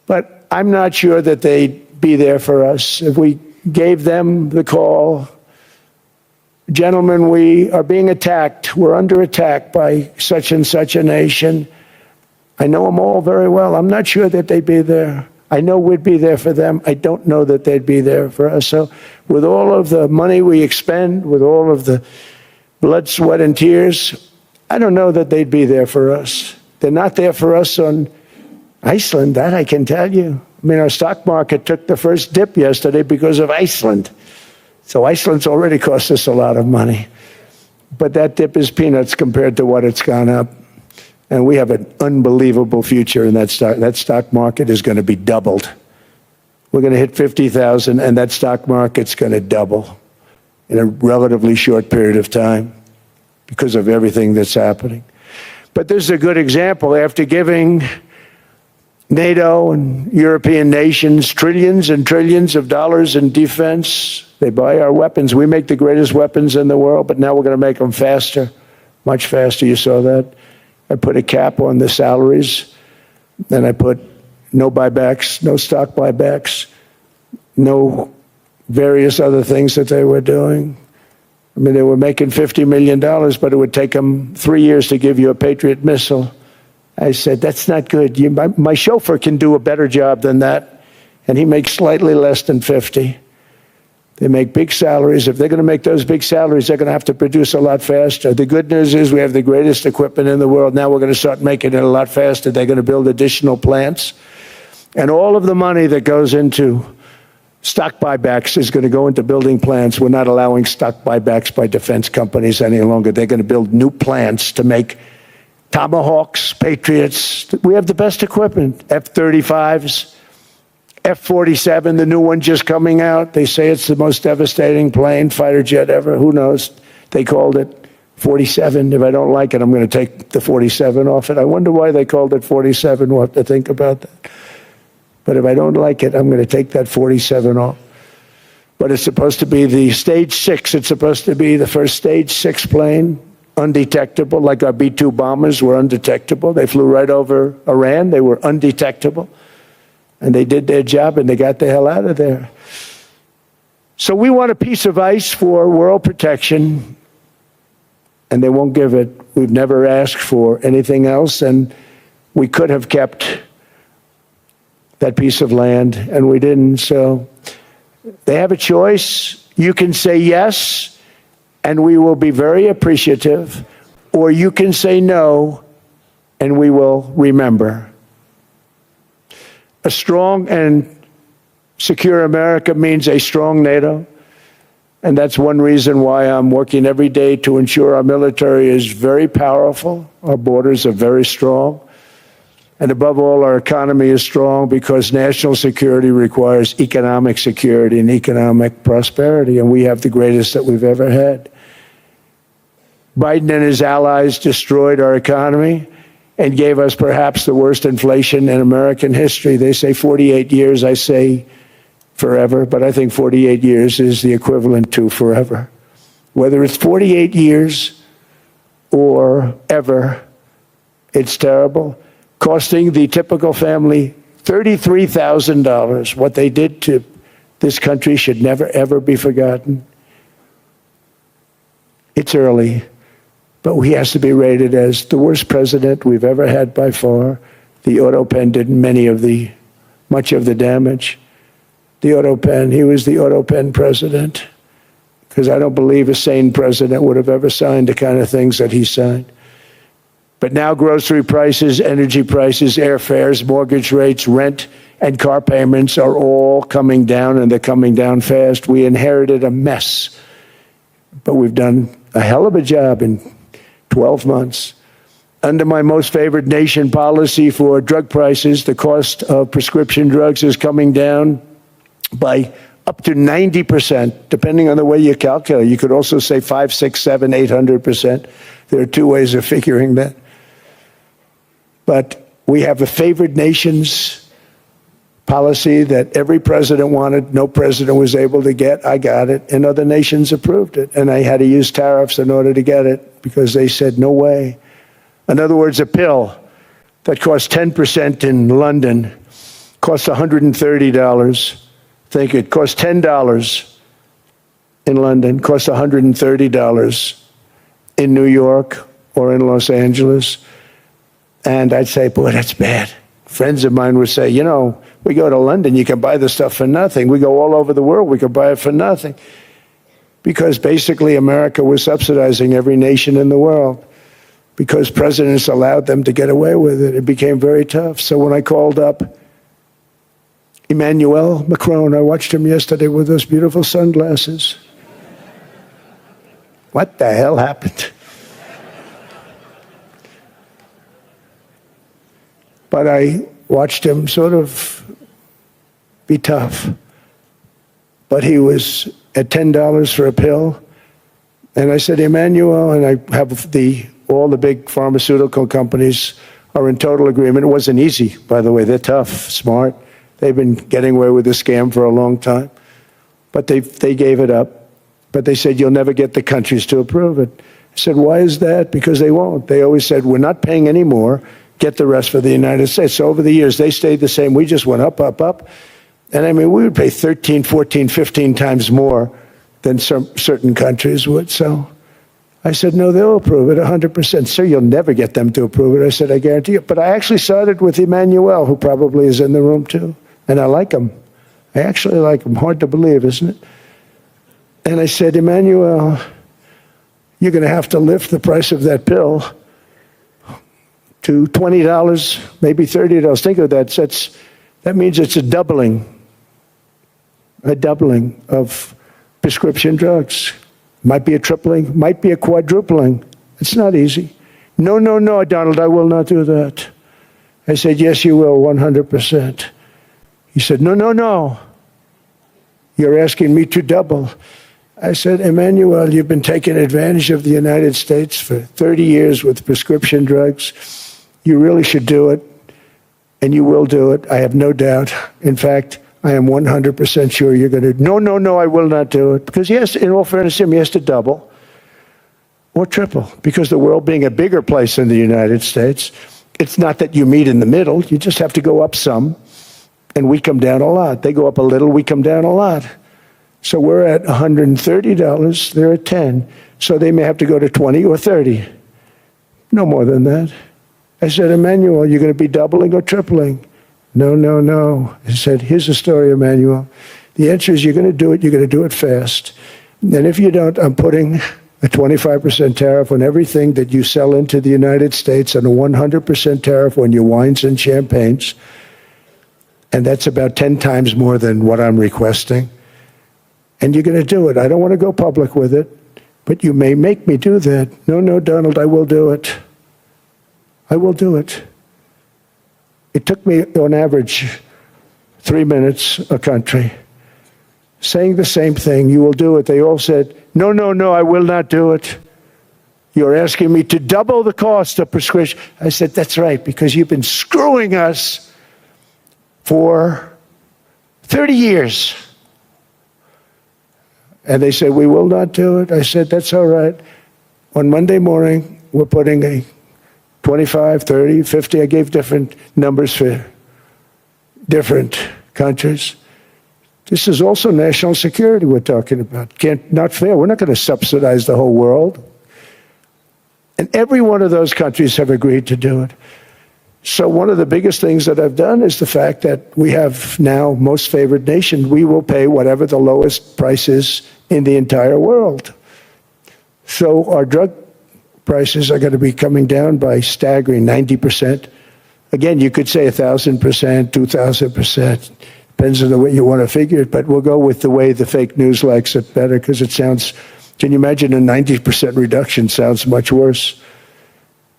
But I'm not sure that they'd be there for us if we gave them the call. Gentlemen, we are being attacked. We're under attack by such and such a nation. I know them all very well. I'm not sure that they'd be there. I know we'd be there for them. I don't know that they'd be there for us. So with all of the money we expend, with all of the blood, sweat, and tears, I don't know that they'd be there for us. They're not there for us on Iceland, that I can tell you. I mean, our stock market took the first dip yesterday because of Iceland. So Iceland's already cost us a lot of money. But that dip is peanuts compared to what it's gone up. And we have an unbelievable future in that stock. That stock market is going to be doubled. We're going to hit 50,000, and that stock market's going to double in a relatively short period of time because of everything that's happening. But this is a good example. After giving NATO and European nations trillions and trillions of dollars in defense, they buy our weapons. We make the greatest weapons in the world, but now we're going to make them faster, much faster. You saw that. I put a cap on the salaries, then I put no buybacks, no stock buybacks, no various other things that they were doing. I mean, they were making $50 million, but it would take them 3 years to give you a Patriot missile. I said, that's not good. My chauffeur can do a better job than that, and he makes slightly less than 50. They make big salaries. If they're going to make those big salaries, they're going to have to produce a lot faster. The good news is we have the greatest equipment in the world. Now we're going to start making it a lot faster. They're going to build additional plants. And all of the money that goes into stock buybacks is going to go into building plants. We're not allowing stock buybacks by defense companies any longer. They're going to build new plants to make Tomahawks, Patriots. We have the best equipment, F-35s. F-47, the new one just coming out. They say it's the most devastating plane, fighter jet ever. Who knows? They called it 47. If I don't like it, I'm going to take the 47 off it. I wonder why they called it 47. We'll have to think about that. But if I don't like it, I'm going to take that 47 off. But it's supposed to be the stage 6. It's supposed to be the first stage 6 plane, undetectable, like our B-2 bombers were undetectable. They flew right over Iran. They were undetectable. And they did their job, and they got the hell out of there. So we want a piece of ice for world protection, and they won't give it. We've never asked for anything else, and we could have kept that piece of land, and we didn't. So they have a choice. You can say yes, and we will be very appreciative, or you can say no, and we will remember. A strong and secure America means a strong NATO, and that's one reason why I'm working every day to ensure our military is very powerful, our borders are very strong, and above all, our economy is strong because national security requires economic security and economic prosperity, and we have the greatest that we've ever had. Biden and his allies destroyed our economy and gave us perhaps the worst inflation in American history. They say 48 years, I say forever, but I think 48 years is the equivalent to forever. Whether it's 48 years or ever, it's terrible, costing the typical family $33,000. What they did to this country should never, ever be forgotten. It's early, but he has to be rated as the worst president we've ever had by far. The auto pen did much of the damage. The auto pen, he was the auto pen president, because I don't believe a sane president would have ever signed the kind of things that he signed. But now grocery prices, energy prices, airfares, mortgage rates, rent, and car payments are all coming down, and they're coming down fast. We inherited a mess, but we've done a hell of a job in 12 months. Under my most favored nation policy for drug prices, the cost of prescription drugs is coming down by up to 90%, depending on the way you calculate. You could also say 5, 6, 7, 800%. There are two ways of figuring that. But we have a favored nations policy that every president wanted, no president was able to get. I got it, and other nations approved it. And I had to use tariffs in order to get it because they said, no way. In other words, a pill that costs 10% in London costs $130. Think it costs $10 in London, costs $130 in New York or in Los Angeles. And I'd say, boy, that's bad. Friends of mine would say, you know, we go to London, you can buy the stuff for nothing. We go all over the world, we can buy it for nothing. Because basically America was subsidizing every nation in the world because presidents allowed them to get away with it. It became very tough. So when I called up Emmanuel Macron, I watched him yesterday with those beautiful sunglasses. what the hell happened? But I watched him sort of be tough. But he was at $10 for a pill. And I said, Emmanuel, and I have all the big pharmaceutical companies are in total agreement. It wasn't easy, by the way. They're tough, smart. They've been getting away with the scam for a long time. But they gave it up. But they said, you'll never get the countries to approve it. I said, why is that? Because they won't. They always said, we're not paying any more. Get the rest for the United States. So over the years, they stayed the same. We just went up, up, up. And I mean, we would pay 13, 14, 15 times more than certain countries would. So I said, no, they'll approve it 100%. Sir, you'll never get them to approve it. I said, I guarantee you. But I actually started with Emmanuel, who probably is in the room too. And I like him. I actually like him. Hard to believe, isn't it? And I said, Emmanuel, you're going to have to lift the price of that pill to $20, maybe $30. Think of that. That means it's a doubling of prescription drugs. Might be a tripling, might be a quadrupling. It's not easy. No, no, no, Donald, I will not do that. I said, yes, you will, 100%. He said, no, no, no. You're asking me to double. I said, Emmanuel, you've been taking advantage of the United States for 30 years with prescription drugs. You really should do it, and you will do it. I have no doubt. In fact, I am 100% sure you're going to. No, no, no, I will not do it. Because yes, in all fairness, he has to double or triple. Because the world being a bigger place than the United States, it's not that you meet in the middle. You just have to go up some, and we come down a lot. They go up a little, we come down a lot. So we're at $130, they're at 10. So they may have to go to 20 or 30. No more than that. I said, Emmanuel, you're going to be doubling or tripling? No, no, no. I said, here's the story, Emmanuel. The answer is you're going to do it. You're going to do it fast. And if you don't, I'm putting a 25% tariff on everything that you sell into the United States and a 100% tariff on your wines and champagnes. And that's about 10 times more than what I'm requesting. And you're going to do it. I don't want to go public with it, but you may make me do that. No, no, Donald, I will do it. I will do it. It took me, on average, 3 minutes a country, saying the same thing. You will do it. They all said, no, no, no, I will not do it. You're asking me to double the cost of prescription. I said, that's right, because you've been screwing us for 30 years. And they said, we will not do it. I said, that's all right. On Monday morning, we're putting a 25, 30, 50, I gave different numbers for different countries. This is also national security we're talking about. Not fair. We're not going to subsidize the whole world. And every one of those countries have agreed to do it. So one of the biggest things that I've done is the fact that we have now most favored nation. We will pay whatever the lowest price is in the entire world. So our drug prices are going to be coming down by staggering 90%. Again, you could say 1,000%, 2,000%. Depends on the way you want to figure it, but we'll go with the way the fake news likes it better because it sounds, can you imagine a 90% reduction sounds much worse.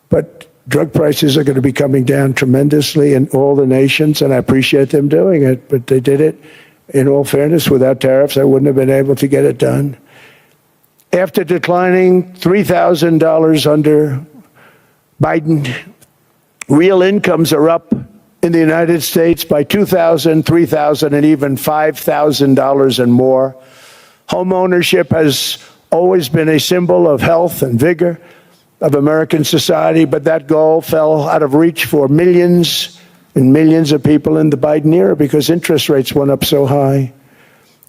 But drug prices are going to be coming down tremendously in all the nations, and I appreciate them doing it, but they did it. In all fairness, without tariffs, I wouldn't have been able to get it done. After declining $3,000 under Biden, real incomes are up in the United States by $2,000, $3,000, and even $5,000 and more. Home ownership has always been a symbol of health and vigor of American society, but that goal fell out of reach for millions and millions of people in the Biden era because interest rates went up so high.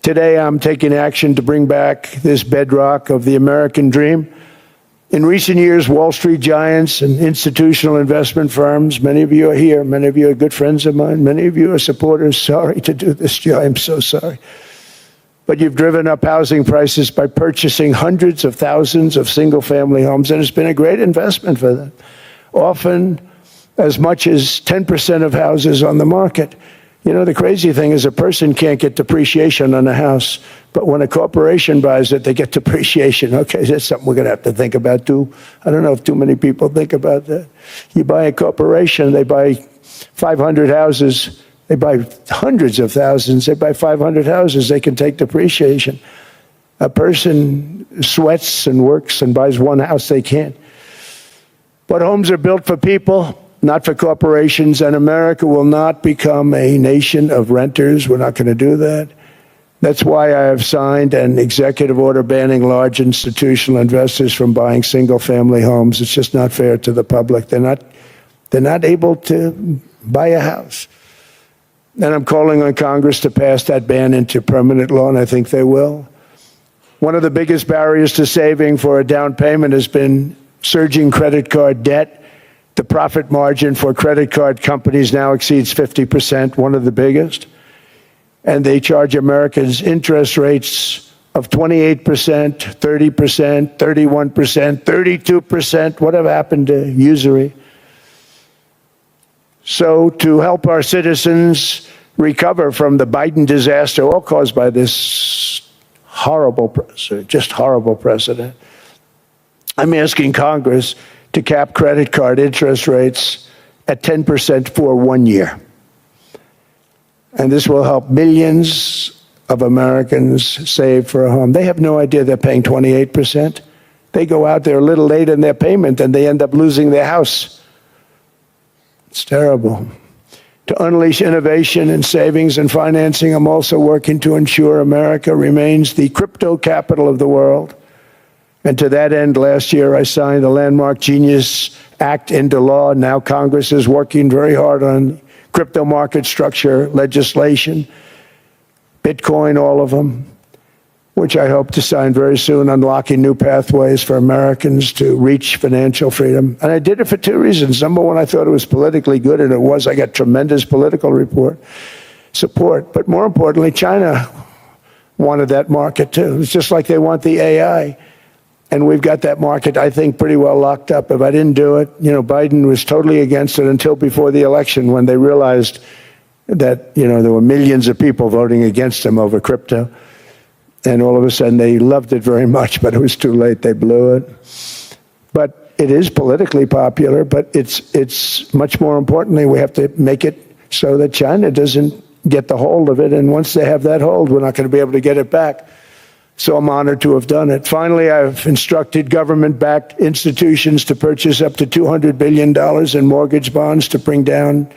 Today, I'm taking action to bring back this bedrock of the American dream. In recent years, Wall Street giants and institutional investment firms, many of you are here, many of you are good friends of mine, many of you are supporters. Sorry to do this to you, I'm so sorry. But you've driven up housing prices by purchasing hundreds of thousands of single-family homes, and it's been a great investment for them. Often as much as 10% of houses on the market. You know, the crazy thing is a person can't get depreciation on a house, But when a corporation buys it, they get depreciation. Okay, that's something we're going to have to think about too. I don't know if too many people think about that. You buy a corporation, they buy 500 houses, they buy hundreds of thousands, they buy 500 houses, they can take depreciation. A person sweats and works and buys one house, they can't. But homes are built for people, not for corporations, and America will not become a nation of renters. We're not going to do that. That's why I have signed an executive order banning large institutional investors from buying single-family homes. It's just not fair to the public. They're not able to buy a house. And I'm calling on Congress to pass that ban into permanent law, and I think they will. One of the biggest barriers to saving for a down payment has been surging credit card debt. The profit margin for credit card companies now exceeds 50%, one of the biggest. And they charge Americans interest rates of 28%, 30%, 31%, 32%. Whatever happened to usury? So to help our citizens recover from the Biden disaster, all caused by this horrible president, just horrible president, I'm asking Congress to cap credit card interest rates at 10% for 1 year. And this will help millions of Americans save for a home. They have no idea they're paying 28%. They go out there a little late in their payment and they end up losing their house. It's terrible. To unleash innovation in savings and financing, I'm also working to ensure America remains the crypto capital of the world. And to that end, last year I signed the landmark Genius Act into law. Now Congress is working very hard on crypto market structure legislation, Bitcoin, all of them, which I hope to sign very soon, unlocking new pathways for Americans to reach financial freedom. And I did it for two reasons. Number one, I thought it was politically good, and it was. I got tremendous political support. But more importantly, China wanted that market too. It's just like they want the AI. And we've got that market, I think, pretty well locked up. If I didn't do it, Biden was totally against it until before the election when they realized that, there were millions of people voting against him over crypto. And all of a sudden they loved it very much, but it was too late. They blew it. But it is politically popular, but it's much more importantly, we have to make it so that China doesn't get the hold of it. And once they have that hold, we're not going to be able to get it back. So I'm honored to have done it. Finally, I've instructed government-backed institutions to purchase up to $200 billion in mortgage bonds to bring down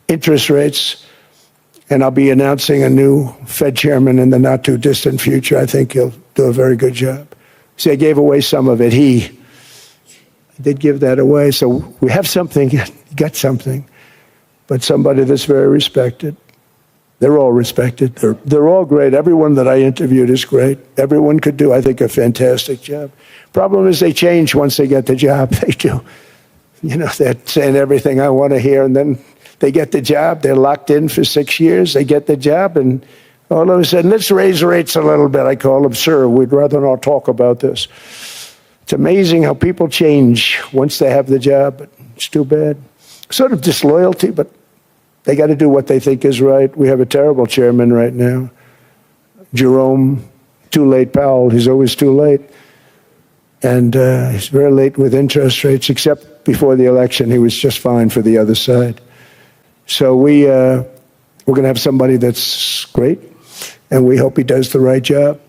interest rates. And I'll be announcing a new Fed chairman in the not-too-distant future. I think he'll do a very good job. See, I gave away some of it. I did give that away. So we have something, got something, but somebody that's very respected. They're all respected. They're all great. Everyone that I interviewed is great. Everyone could do, I think, a fantastic job. Problem is they change once they get the job. They do. They're saying everything I want to hear, and then they get the job. They're locked in for 6 years. They get the job, and all of a sudden, let's raise rates a little bit. I call them, sir, we'd rather not talk about this. It's amazing how people change once they have the job, but it's too bad. Sort of disloyalty, but they got to do what they think is right. We have a terrible chairman right now. Jerome, too late Powell. He's always too late. And he's very late with interest rates, except before the election. He was just fine for the other side. So we're going to have somebody that's great, and we hope he does the right job.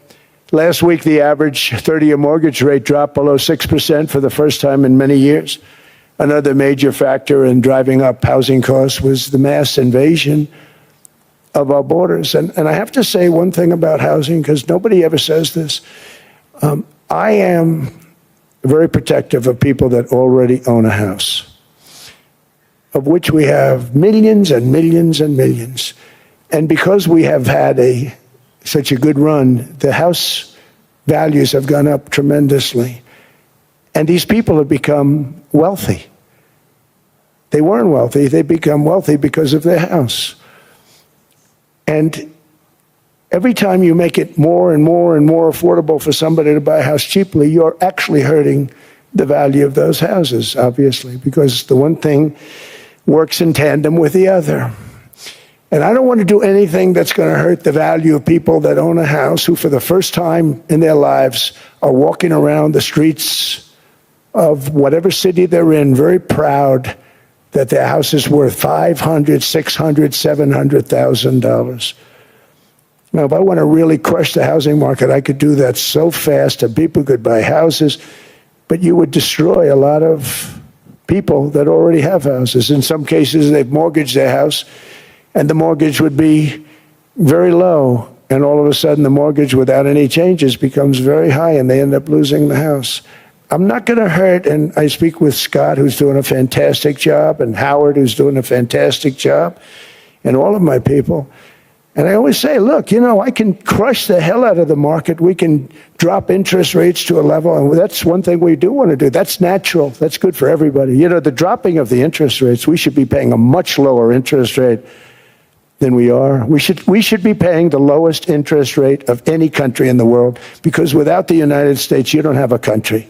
Last week, the average 30-year mortgage rate dropped below 6% for the first time in many years. Another major factor in driving up housing costs was the mass invasion of our borders. And I have to say one thing about housing, because nobody ever says this. I am very protective of people that already own a house, of which we have millions and millions and millions. And because we have had such a good run, the house values have gone up tremendously. And these people have become wealthy. They weren't wealthy. They become wealthy because of their house. And every time you make it more and more and more affordable for somebody to buy a house cheaply, you're actually hurting the value of those houses, obviously, because the one thing works in tandem with the other. And I don't want to do anything that's going to hurt the value of people that own a house who, for the first time in their lives, are walking around the streets of whatever city they're in, very proud that their house is worth $500,000, $600,000, $700,000. Now, if I want to really crush the housing market, I could do that so fast and people could buy houses, but you would destroy a lot of people that already have houses. In some cases, they've mortgaged their house, and the mortgage would be very low, and all of a sudden the mortgage without any changes becomes very high, and they end up losing the house. I'm not going to hurt, and I speak with Scott, who's doing a fantastic job, and Howard, who's doing a fantastic job, and all of my people. And I always say, look, you know, I can crush the hell out of the market. We can drop interest rates to a level, and that's one thing we do want to do. That's natural. That's good for everybody. You know, the dropping of the interest rates, we should be paying a much lower interest rate than we are. We should be paying the lowest interest rate of any country in the world, because without the United States, you don't have a country.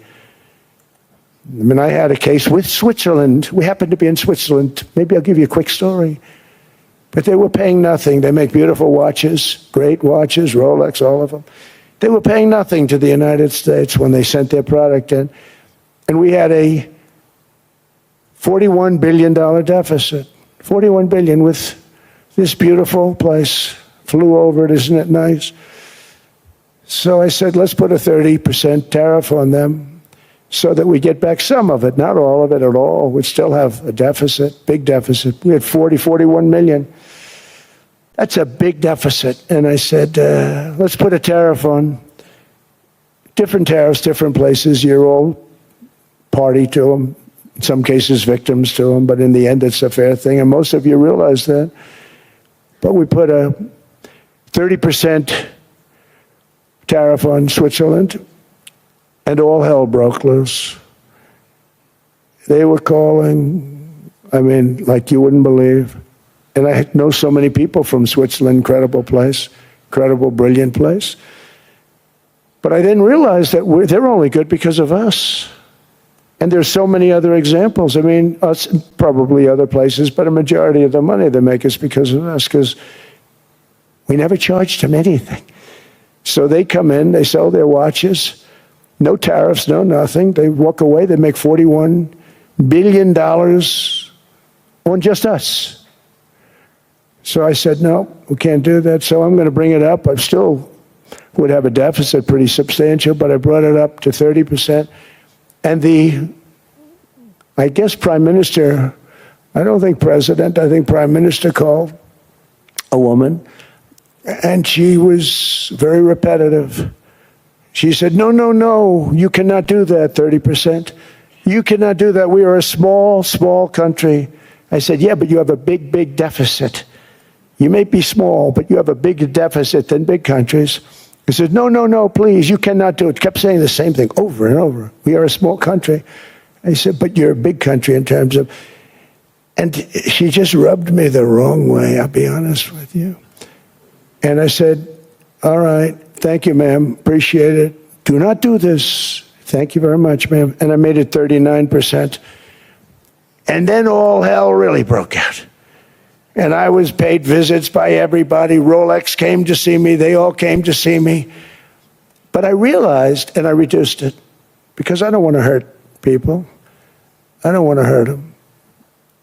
I mean, I had a case with Switzerland. We happened to be in Switzerland. Maybe I'll give you a quick story. But they were paying nothing. They make beautiful watches, great watches, Rolex, all of them. They were paying nothing to the United States when they sent their product in. And we had a $41 billion deficit. $41 billion with this beautiful place. Flew over it, isn't it nice? So I said, let's put a 30% tariff on them so that we get back some of it, not all of it at all. We'd still have a deficit, big deficit. We had 41 million. That's a big deficit. And I said, let's put a tariff on. Different tariffs, different places. You're all party to them. In some cases, victims to them. But in the end, it's a fair thing. And most of you realize that. But we put a 30% tariff on Switzerland, and all hell broke loose. They were calling, I mean, like you wouldn't believe. And I know so many people from Switzerland, incredible place, incredible, brilliant place. But I didn't realize that they're only good because of us. And there's so many other examples. I mean, us, probably other places, but a majority of the money they make is because of us, because we never charged them anything. So they come in, they sell their watches, no tariffs, no nothing. They walk away, they make $41 billion on just us. So I said, no, we can't do that. So I'm going to bring it up. I still would have a deficit pretty substantial, but I brought it up to 30%. And I guess Prime Minister, I don't think President, I think Prime Minister called a woman, and she was very repetitive. She said, no, no, no, you cannot do that, 30%. You cannot do that. We are a small, small country. I said, yeah, but you have a big, big deficit. You may be small, but you have a bigger deficit than big countries. He said, no, no, no, please, you cannot do it. Kept saying the same thing over and over. We are a small country. I said, but you're a big country in terms of... And she just rubbed me the wrong way, I'll be honest with you. And I said, all right, thank you, ma'am, appreciate it. Do not do this. Thank you very much, ma'am. And I made it 39%. And then all hell really broke out. And I was paid visits by everybody. Rolex came to see me. They all came to see me. But I realized, and I reduced it, because I don't want to hurt people. I don't want to hurt them.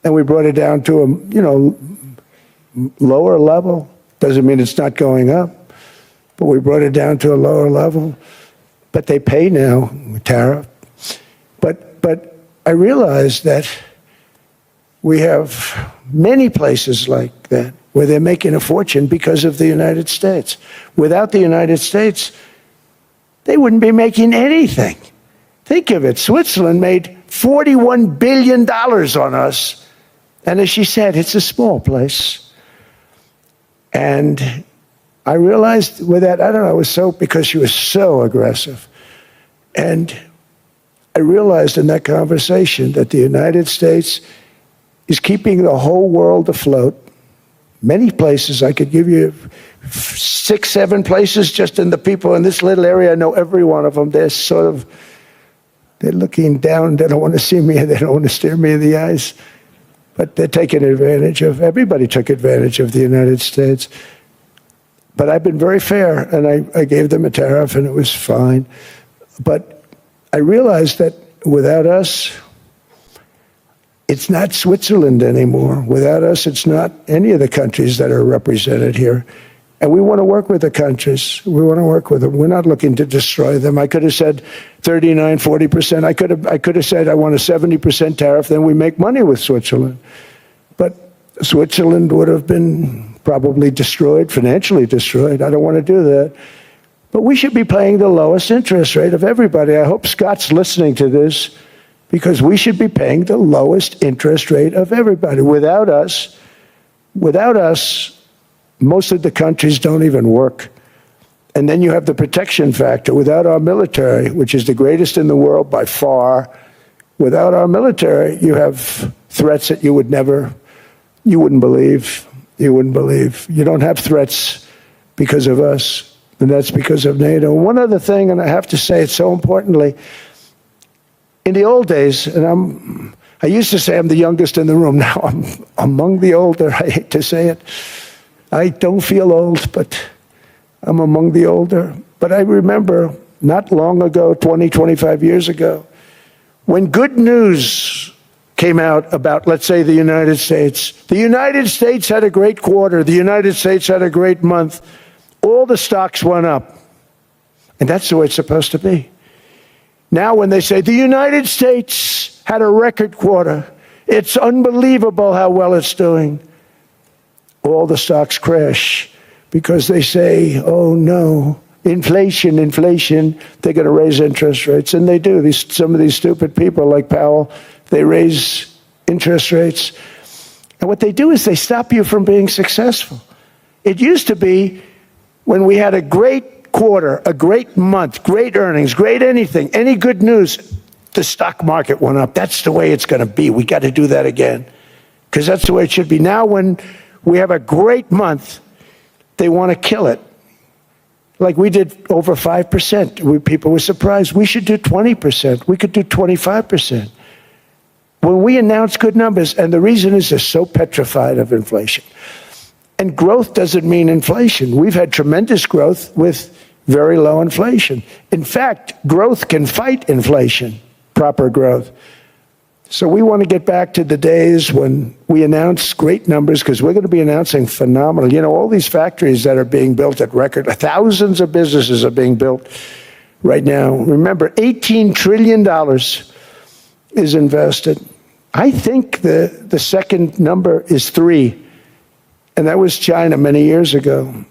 And we brought it down to a, lower level. Doesn't mean it's not going up. But we brought it down to a lower level. But they pay now, tariff. But I realized that we have many places like that where they're making a fortune because of the United States. Without the United States, they wouldn't be making anything. Think of it. Switzerland made $41 billion on us. And as she said, it's a small place. And I realized with that, I don't know, it was so, because she was so aggressive. And I realized in that conversation that the United States is keeping the whole world afloat. Many places, I could give you 6, 7 places just in the people in this little area. I know every one of them. They're looking down. They don't want to see me. They don't want to stare me in the eyes. But they're taking advantage of, everybody took advantage of the United States. But I've been very fair, and I gave them a tariff, and it was fine. But I realized that without us, it's not Switzerland anymore. Without us, it's not any of the countries that are represented here. And we want to work with the countries. We want to work with them. We're not looking to destroy them. I could have said 39, 40%. I could have said I want a 70% tariff, then we make money with Switzerland. But Switzerland would have been probably destroyed, financially destroyed. I don't want to do that. But we should be paying the lowest interest rate of everybody. I hope Scott's listening to this, because we should be paying the lowest interest rate of everybody. Without us, most of the countries don't even work. And then you have the protection factor. Without our military, which is the greatest in the world by far, without our military, you have threats that you wouldn't believe. You wouldn't believe. You don't have threats because of us, and that's because of NATO. One other thing, and I have to say it so importantly, in the old days, and I used to say I'm the youngest in the room. Now I'm among the older. I hate to say it. I don't feel old, but I'm among the older. But I remember not long ago, 20, 25 years ago, when good news came out about, let's say, the United States. The United States had a great quarter. The United States had a great month. All the stocks went up. And that's the way it's supposed to be. Now when they say the United States had a record quarter, it's unbelievable how well it's doing, all the stocks crash because they say, oh no, inflation, they're going to raise interest rates. And they do. Some of these stupid people like Powell, they raise interest rates. And what they do is they stop you from being successful. It used to be when we had a great quarter, a great month, great earnings, great anything, any good news, the stock market went up. That's the way it's going to be. We got to do that again because that's the way it should be. Now when we have a great month, they want to kill it. Like we did over 5%. People were surprised. We should do 20%. We could do 25%. When we announce good numbers, and the reason is they're so petrified of inflation. And growth doesn't mean inflation. We've had tremendous growth with very low inflation. In fact, growth can fight inflation, proper growth. So we want to get back to the days when we announce great numbers, because we're going to be announcing phenomenal. You know, all these factories that are being built at record, thousands of businesses are being built right now. Remember, $18 trillion is invested. I think the second number is 3, and that was China many years ago.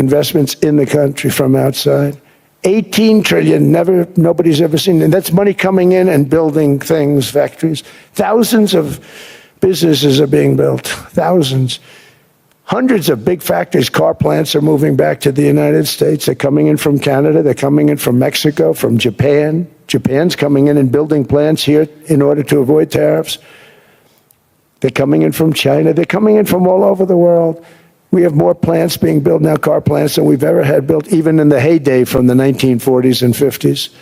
Investments in the country from outside. 18 trillion, nobody's ever seen. And that's money coming in and building things, factories. Thousands of businesses are being built, thousands. Hundreds of big factories, car plants are moving back to the United States. They're coming in from Canada, they're coming in from Mexico, from Japan. Japan's coming in and building plants here in order to avoid tariffs. They're coming in from China, they're coming in from all over the world. We have more plants being built now, car plants, than we've ever had built, even in the heyday from the 1940s and 50s.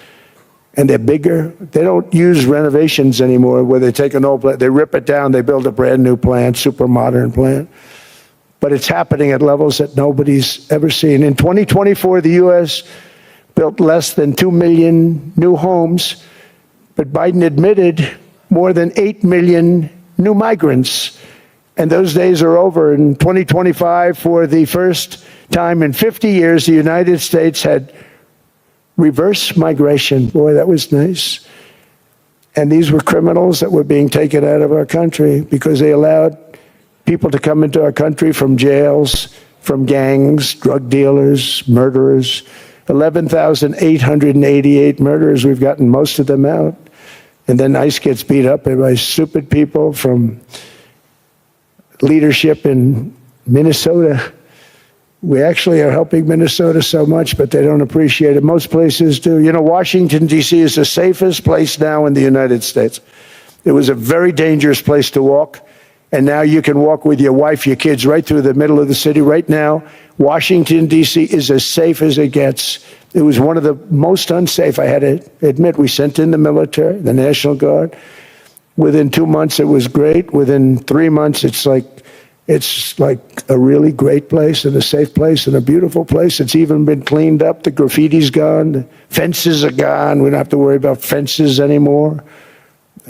And they're bigger. They don't use renovations anymore where they take an old plant, they rip it down, they build a brand new plant, super modern plant. But it's happening at levels that nobody's ever seen. In 2024, the U.S. built less than 2 million new homes, but Biden admitted more than 8 million new migrants. And those days are over. In 2025, for the first time in 50 years, the United States had reverse migration. Boy, that was nice. And these were criminals that were being taken out of our country because they allowed people to come into our country from jails, from gangs, drug dealers, murderers. 11,888 murderers. We've gotten most of them out. And then ICE gets beat up by stupid people from leadership in Minnesota. We actually are helping Minnesota so much, but they don't appreciate it. Most places do. You know, Washington, D.C. is the safest place now in the United States. It was a very dangerous place to walk, and now you can walk with your wife, your kids, right through the middle of the city. Right now, Washington, D.C. is as safe as it gets. It was one of the most unsafe, I had to admit. We sent in the military, the National Guard. Within 2 months, it was great. Within 3 months, it's like a really great place and a safe place and a beautiful place. It's even been cleaned up. The graffiti's gone. The fences are gone. We don't have to worry about fences anymore.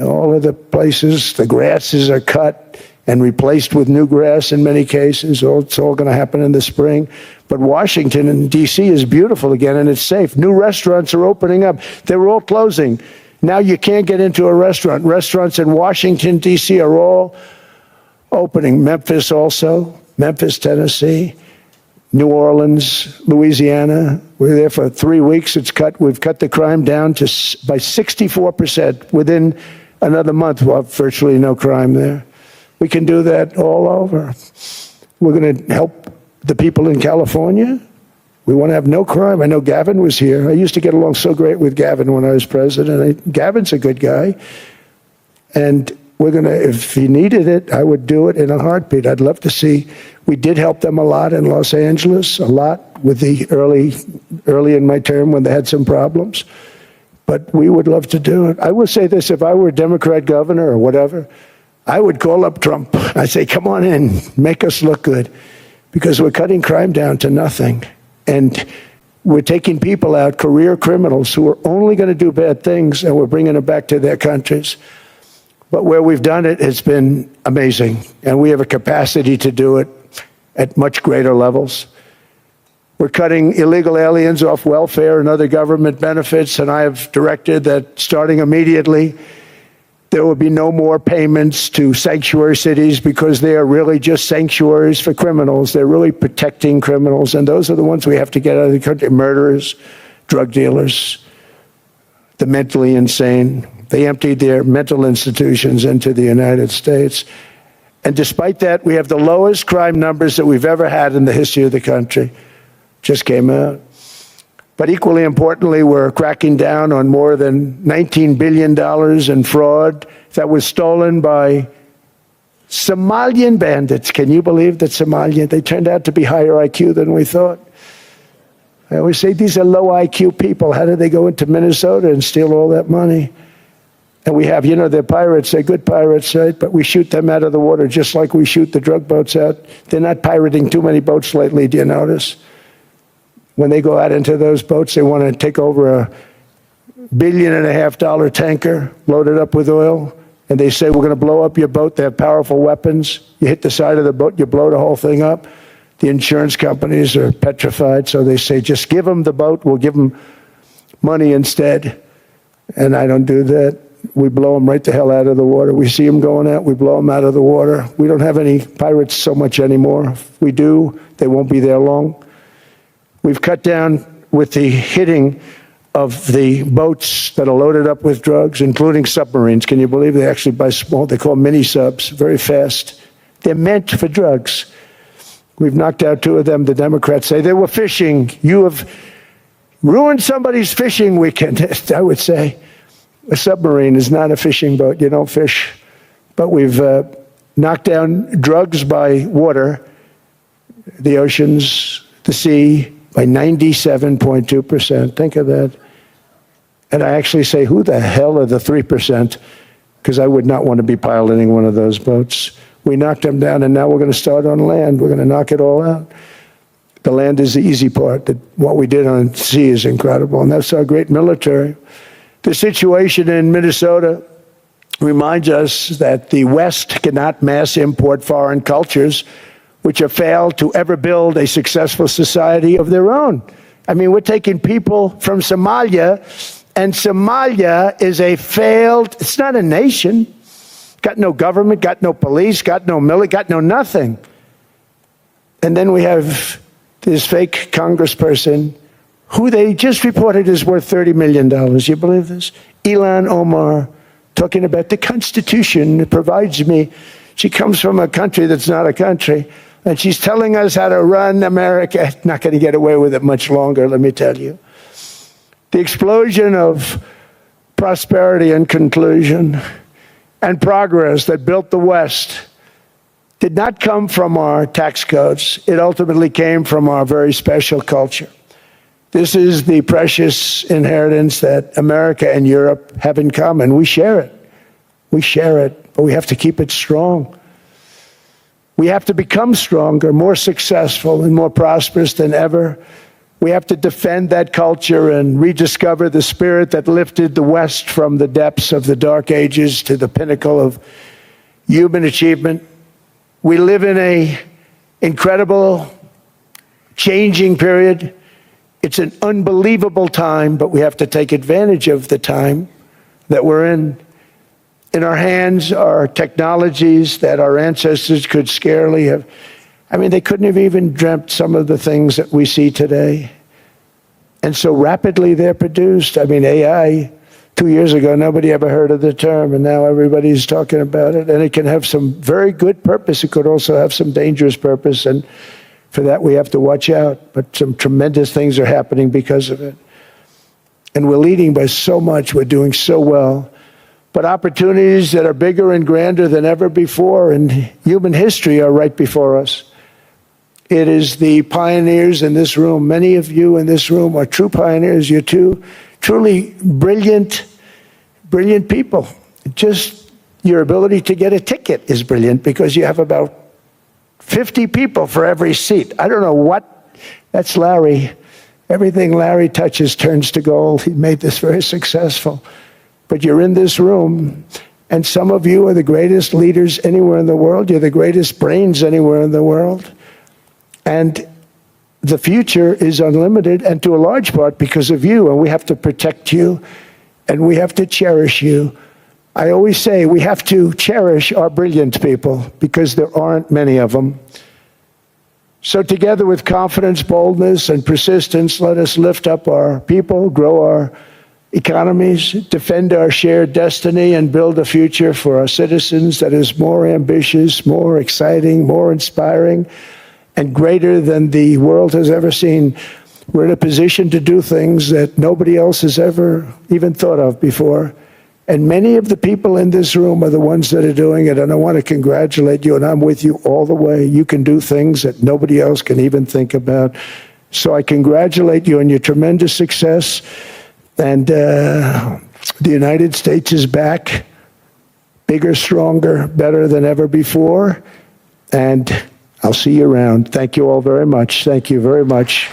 All of the places, the grasses are cut and replaced with new grass in many cases. It's all going to happen in the spring. But Washington and D.C. is beautiful again, and it's safe. New restaurants are opening up. They were all closing. Now you can't get into a restaurant. Restaurants in Washington, D.C. are all opening. Memphis also, Memphis, Tennessee, New Orleans, Louisiana. We're there for 3 weeks. We've cut the crime down by 64%. Within another month, we'll have virtually no crime there. We can do that all over. We're going to help the people in California. We want to have no crime. I know Gavin was here. I used to get along so great with Gavin when I was president. Gavin's a good guy. And we're going to, if he needed it, I would do it in a heartbeat. I'd love to see. We did help them a lot in Los Angeles, a lot with the early in my term when they had some problems. But we would love to do it. I will say this, if I were a Democrat governor or whatever, I would call up Trump. I'd say, come on in, make us look good. Because we're cutting crime down to nothing. And we're taking people out, career criminals who are only going to do bad things, and we're bringing them back to their countries. But where we've done it, it's been amazing. And we have a capacity to do it at much greater levels. We're cutting illegal aliens off welfare and other government benefits, and I have directed that starting immediately, there will be no more payments to sanctuary cities because they are really just sanctuaries for criminals. They're really protecting criminals, and those are the ones we have to get out of the country. Murderers, drug dealers, the mentally insane. They emptied their mental institutions into the United States. And despite that, we have the lowest crime numbers that we've ever had in the history of the country. Just came out. But equally importantly, we're cracking down on more than $19 billion in fraud that was stolen by Somalian bandits. Can you believe that Somalian? They turned out to be higher IQ than we thought. I always say these are low IQ people. How did they go into Minnesota and steal all that money? And we have, they're pirates, they're good pirates, right? But we shoot them out of the water just like we shoot the drug boats out. They're not pirating too many boats lately, do you notice? When they go out into those boats, they want to take over $1.5 billion tanker loaded up with oil, and they say, we're going to blow up your boat. They have powerful weapons. You hit the side of the boat, you blow the whole thing up. The insurance companies are petrified, so they say, just give them the boat, we'll give them money instead. And I don't do that. We blow them right the hell out of the water. We see them going out, we blow them out of the water. We don't have any pirates so much anymore. If we do, they won't be there long. We've cut down with the hitting of the boats that are loaded up with drugs, including submarines. Can you believe they actually buy small, they call mini subs, very fast. They're meant for drugs. We've knocked out 2 of them. The Democrats say they were fishing. You have ruined somebody's fishing weekend, I would say. A submarine is not a fishing boat. You don't fish. But we've knocked down drugs by water, the oceans, the sea, by 97.2%. Think of that. And I actually say, who the hell are the 3%? Because I would not want to be piloting one of those boats. We knocked them down, and now we're going to start on land. We're going to knock it all out. The land is the easy part. What we did on sea is incredible, and that's our great military. The situation in Minnesota reminds us that the West cannot mass import foreign cultures which have failed to ever build a successful society of their own. I mean, we're taking people from Somalia, and Somalia is a failed, it's not a nation. Got no government, got no police, got no military, got no nothing. And then we have this fake congressperson who they just reported is worth $30 million. You believe this? Ilhan Omar, talking about the Constitution that provides me. She comes from a country that's not a country, and she's telling us how to run America. Not going to get away with it much longer, let me tell you. The explosion of prosperity and conclusion and progress that built the West did not come from our tax codes. It ultimately came from our very special culture. This is the precious inheritance that America and Europe have in common. We share it. We share it, but we have to keep it strong. We have to become stronger, more successful, and more prosperous than ever. We have to defend that culture and rediscover the spirit that lifted the West from the depths of the Dark Ages to the pinnacle of human achievement. We live in an incredible, changing period. It's an unbelievable time, but we have to take advantage of the time that we're in. In our hands are technologies that our ancestors could scarcely have. They couldn't have even dreamt some of the things that we see today. And so rapidly they're produced. AI, 2 years ago, nobody ever heard of the term, and now everybody's talking about it. And it can have some very good purpose. It could also have some dangerous purpose, and for that we have to watch out. But some tremendous things are happening because of it. And we're leading by so much. We're doing so well. But opportunities that are bigger and grander than ever before in human history are right before us. It is the pioneers in this room. Many of you in this room are true pioneers. You're truly brilliant people. Just your ability to get a ticket is brilliant because you have about 50 people for every seat. I don't know what. That's Larry. Everything Larry touches turns to gold. He made this very successful. But you're in this room, and some of you are the greatest leaders anywhere in the world. You're the greatest brains anywhere in the world. And the future is unlimited, and to a large part because of you, and we have to protect you, and we have to cherish you. I always say we have to cherish our brilliant people because there aren't many of them. So together with confidence, boldness, and persistence, let us lift up our people, grow our economies, defend our shared destiny, and build a future for our citizens that is more ambitious, more exciting, more inspiring, and greater than the world has ever seen. We're in a position to do things that nobody else has ever even thought of before. And many of the people in this room are the ones that are doing it, and I want to congratulate you, and I'm with you all the way. You can do things that nobody else can even think about. So I congratulate you on your tremendous success. And the United States is back, bigger, stronger, better than ever before. And I'll see you around. Thank you all very much. Thank you very much.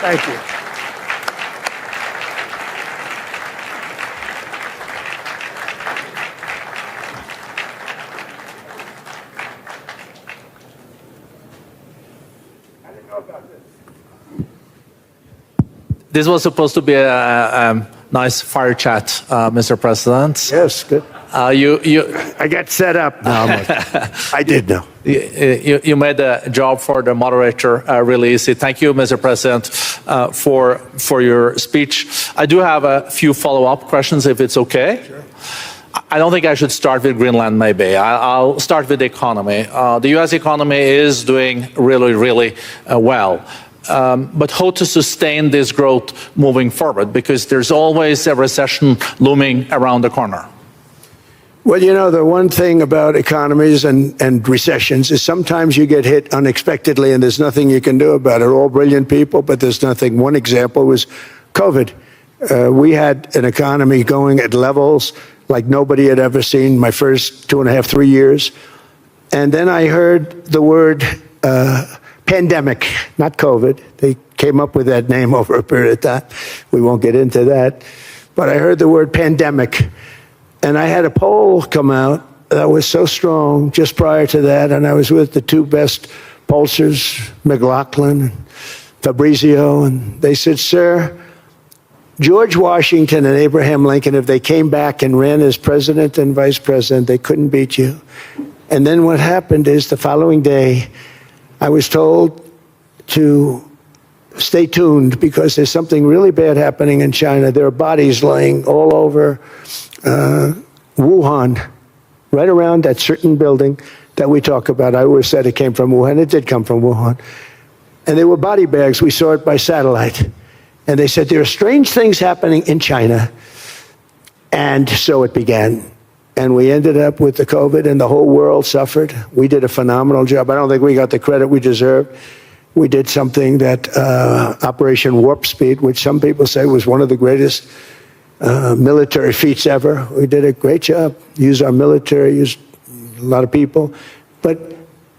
Thank you. This was supposed to be a nice fire chat, Mr. President. Yes, good. I got set up. No, I did know. You made the job for the moderator really easy. Thank you, Mr. President, for your speech. I do have a few follow-up questions, if it's okay. Sure. I don't think I should start with Greenland, maybe. I'll start with the economy. The U.S. economy is doing really, really well. But how to sustain this growth moving forward? Because there's always a recession looming around the corner. Well, the one thing about economies and recessions is sometimes you get hit unexpectedly and there's nothing you can do about it. All brilliant people, but there's nothing. One example was COVID. We had an economy going at levels like nobody had ever seen my first 2.5, 3 years. And then I heard the word pandemic, not COVID. They came up with that name over a period of time. We won't get into that. But I heard the word pandemic. And I had a poll come out that was so strong just prior to that. And I was with the two best pollsters, McLaughlin and Fabrizio. And they said, sir, George Washington and Abraham Lincoln, if they came back and ran as president and vice president, they couldn't beat you. And then what happened is the following day, I was told to stay tuned because there's something really bad happening in China. There are bodies laying all over Wuhan, right around that certain building that we talk about. I always said it came from Wuhan. It did come from Wuhan. And they were body bags. We saw it by satellite. And they said, there are strange things happening in China. And so it began. And we ended up with the COVID, and the whole world suffered. We did a phenomenal job. I don't think we got the credit we deserve. We did something that Operation Warp Speed, which some people say was one of the greatest military feats ever. We did a great job, used our military, used a lot of people. But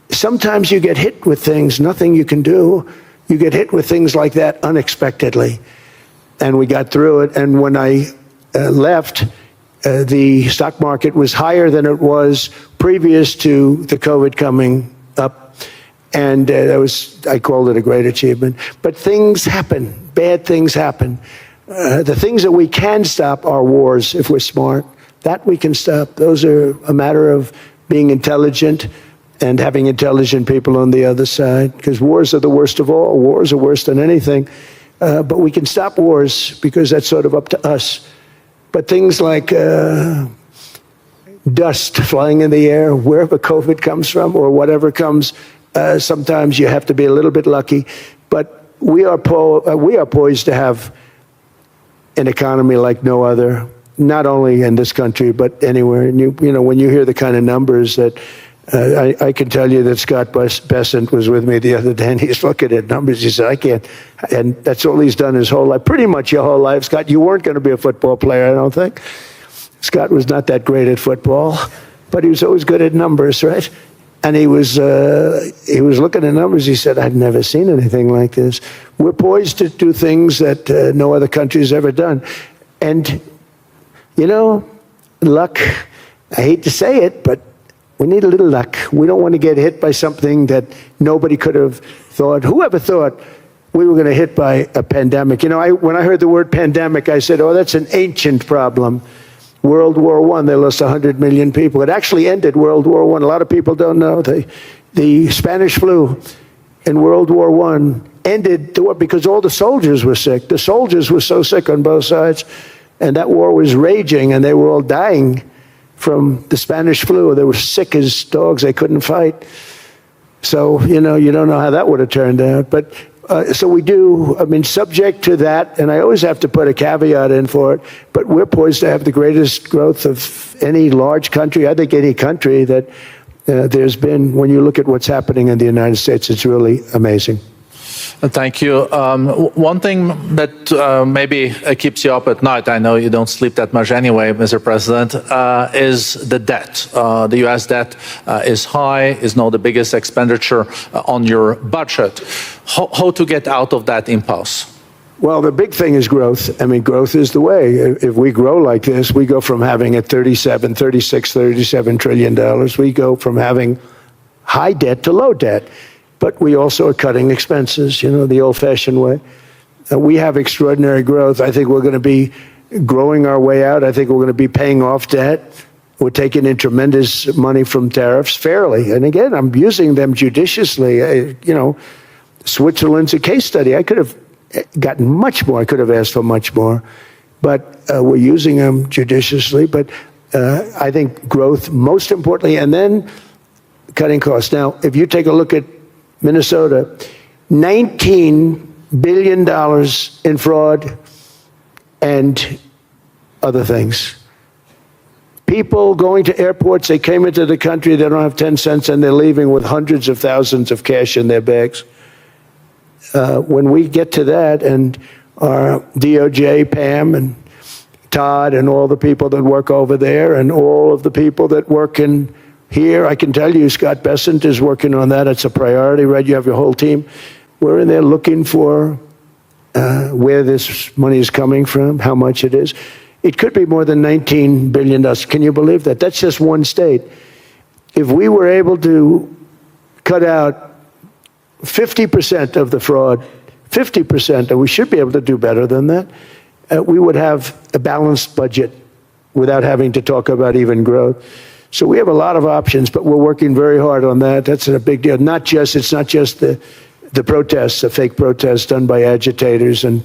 sometimes you get hit with things, nothing you can do. You get hit with things like that unexpectedly. And we got through it. And when I left, the stock market was higher than it was previous to the COVID coming up. And I called it a great achievement. But things happen, bad things happen. The things that we can stop are wars if we're smart. That we can stop. Those are a matter of being intelligent and having intelligent people on the other side, because wars are the worst of all. Wars are worse than anything. But we can stop wars because that's sort of up to us. But things like dust flying in the air, wherever COVID comes from or whatever comes, sometimes you have to be a little bit lucky. But we are poised to have an economy like no other, not only in this country, but anywhere. And you know, when you hear the kind of numbers that I can tell you that Scott Bessent was with me the other day, and he's looking at numbers. He said, I can't. And that's all he's done his whole life, pretty much your whole life. Scott, you weren't going to be a football player, I don't think. Scott was not that great at football, but he was always good at numbers, right? And he was looking at numbers. He said, I've never seen anything like this. We're poised to do things that no other country has ever done. And, you know, luck, I hate to say it, but we need a little luck. We don't want to get hit by something that nobody could have thought. Whoever thought we were going to hit by a pandemic? You know, when I heard the word pandemic, I said, oh, that's an ancient problem. World War I, they lost 100 million people. It actually ended World War I. A lot of people don't know. The Spanish flu in World War I ended the war because all the soldiers were sick. The soldiers were so sick on both sides, and that war was raging, and they were all dying from the Spanish flu. They were sick as dogs. They couldn't fight. So, you know, you don't know how that would have turned out. But so we do, I mean, subject to that, and I always have to put a caveat in for it, but we're poised to have the greatest growth of any large country, I think any country that there's been. When you look at what's happening in the United States, it's really amazing. Thank you. One thing that maybe keeps you up at night, I know you don't sleep that much anyway, Mr. President, is the debt. The U.S. debt is high, is now the biggest expenditure on your budget. How to get out of that impasse? Well, the big thing is growth. I mean, growth is the way. If we grow like this, we go from having at $37 trillion, we go from having high debt to low debt. But we also are cutting expenses, you know, the old-fashioned way. We have extraordinary growth. I think we're going to be growing our way out. I think we're going to be paying off debt. We're taking in tremendous money from tariffs fairly. And again, I'm using them judiciously. You know, Switzerland's a case study. I could have gotten much more. I could have asked for much more. But we're using them judiciously. But I think growth, most importantly, and then cutting costs. Now, if you take a look at Minnesota, $19 billion in fraud and other things. People going to airports, they came into the country, they don't have 10 cents, and they're leaving with hundreds of thousands of cash in their bags. When we get to that, and our DOJ, Pam, and Todd, and all the people that work over there, and all of the people that work in here, I can tell you, Scott Bessent is working on that. It's a priority, right? You have your whole team. We're in there looking for where this money is coming from, how much it is. It could be more than $19 billion. Can you believe that? That's just one state. If we were able to cut out 50% of the fraud, 50%, and we should be able to do better than that, we would have a balanced budget without having to talk about even growth. So we have a lot of options, but we're working very hard on that. That's a big deal. It's not just the protests, the fake protests done by agitators and,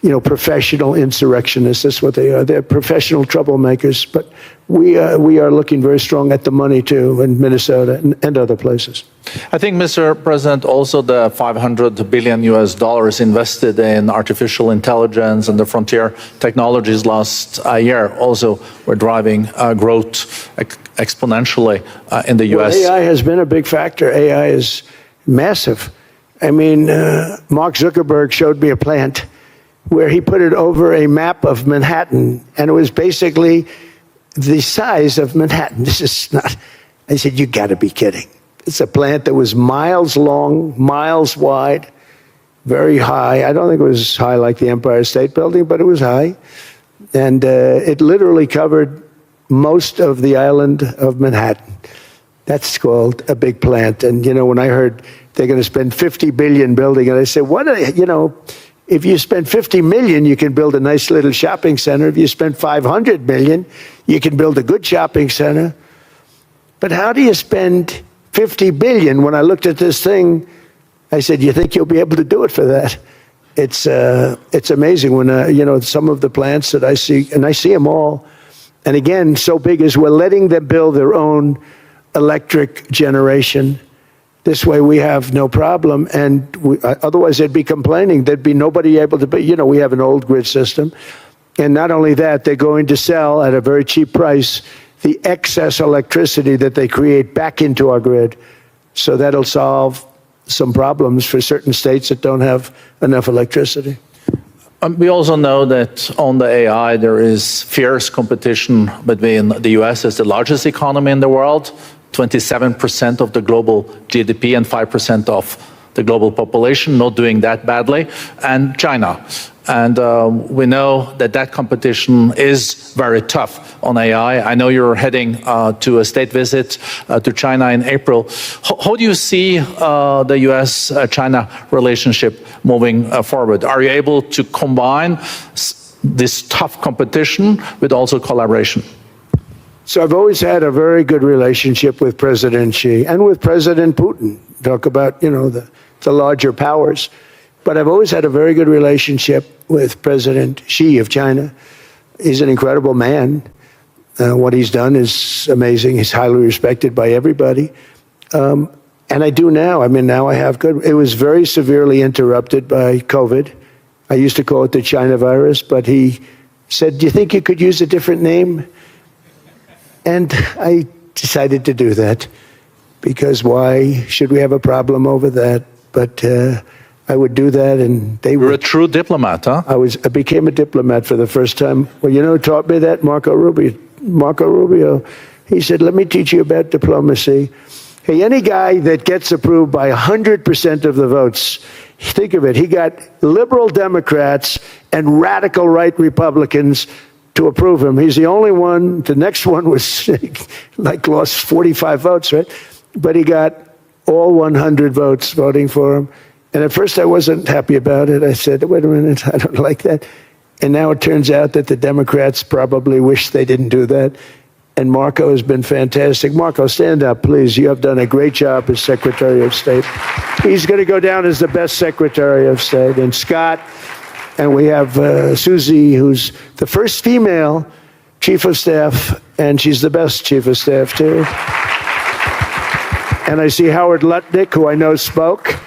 you know, professional insurrectionists. That's what they are. They're professional troublemakers. But we are looking very strong at the money too in Minnesota and other places. I think, Mr. President, also the $500 billion invested in artificial intelligence and the frontier technologies last year also were driving growth exponentially in the U.S. Well, AI has been a big factor. AI is massive. I mean, Mark Zuckerberg showed me a plant where he put it over a map of Manhattan, and it was basically the size of Manhattan. This is not, I said, you got to be kidding. It's a plant that was miles long, miles wide, very high. I don't think it was high like the Empire State Building, but it was high. And it literally covered most of the island of Manhattan. That's called a big plant. And, you know, when I heard they're going to spend $50 billion building it, I said, what are they, you know, if you spend $50 million, you can build a nice little shopping center. If you spend $500 million, you can build a good shopping center. But how do you spend $50 billion? When I looked at this thing, I said, you think you'll be able to do it for that? It's amazing when, you know, some of the plants that I see, and I see them all. And again, so big is we're letting them build their own electric generation. This way we have no problem. And otherwise they'd be complaining. There'd be nobody able to, you know, we have an old grid system. And not only that, they're going to sell at a very cheap price the excess electricity that they create back into our grid. So that'll solve some problems for certain states that don't have enough electricity. We also know that on the AI, there is fierce competition between the US as the largest economy in the world, 27% of the global GDP and 5% of the global population, not doing that badly, and China. And we know that that competition is very tough on AI. I know you're heading to a state visit to China in April. How do you see the US-China relationship moving forward? Are you able to combine this tough competition with also collaboration? So I've always had a very good relationship with President Xi and with President Putin. Talk about, you know, the larger powers. But I've always had a very good relationship with President Xi of China. He's an incredible man. What he's done is amazing. He's highly respected by everybody. And I do now. I mean, now I have good. It was very severely interrupted by COVID. I used to call it the China virus, but he said, do you think you could use a different name? And I decided to do that because why should we have a problem over that? But I would do that, and they were. You're a true diplomat, huh? I became a diplomat for the first time. Well, you know who taught me that? Marco Rubio. Marco Rubio. He said, let me teach you about diplomacy. Hey, any guy that gets approved by 100% of the votes, think of it, he got liberal Democrats and radical right Republicans to approve him. He's the only one. The next one was like lost 45 votes, right? But he got all 100 votes voting for him. And at first I wasn't happy about it. I said, wait a minute, I don't like that. And now it turns out that the Democrats probably wish they didn't do that. And Marco has been fantastic. Marco, stand up, please. You have done a great job as Secretary of State. He's going to go down as the best Secretary of State. And Scott, and we have Susie, who's the first female Chief of Staff, and she's the best Chief of Staff, too. And I see Howard Lutnick, who I know spoke.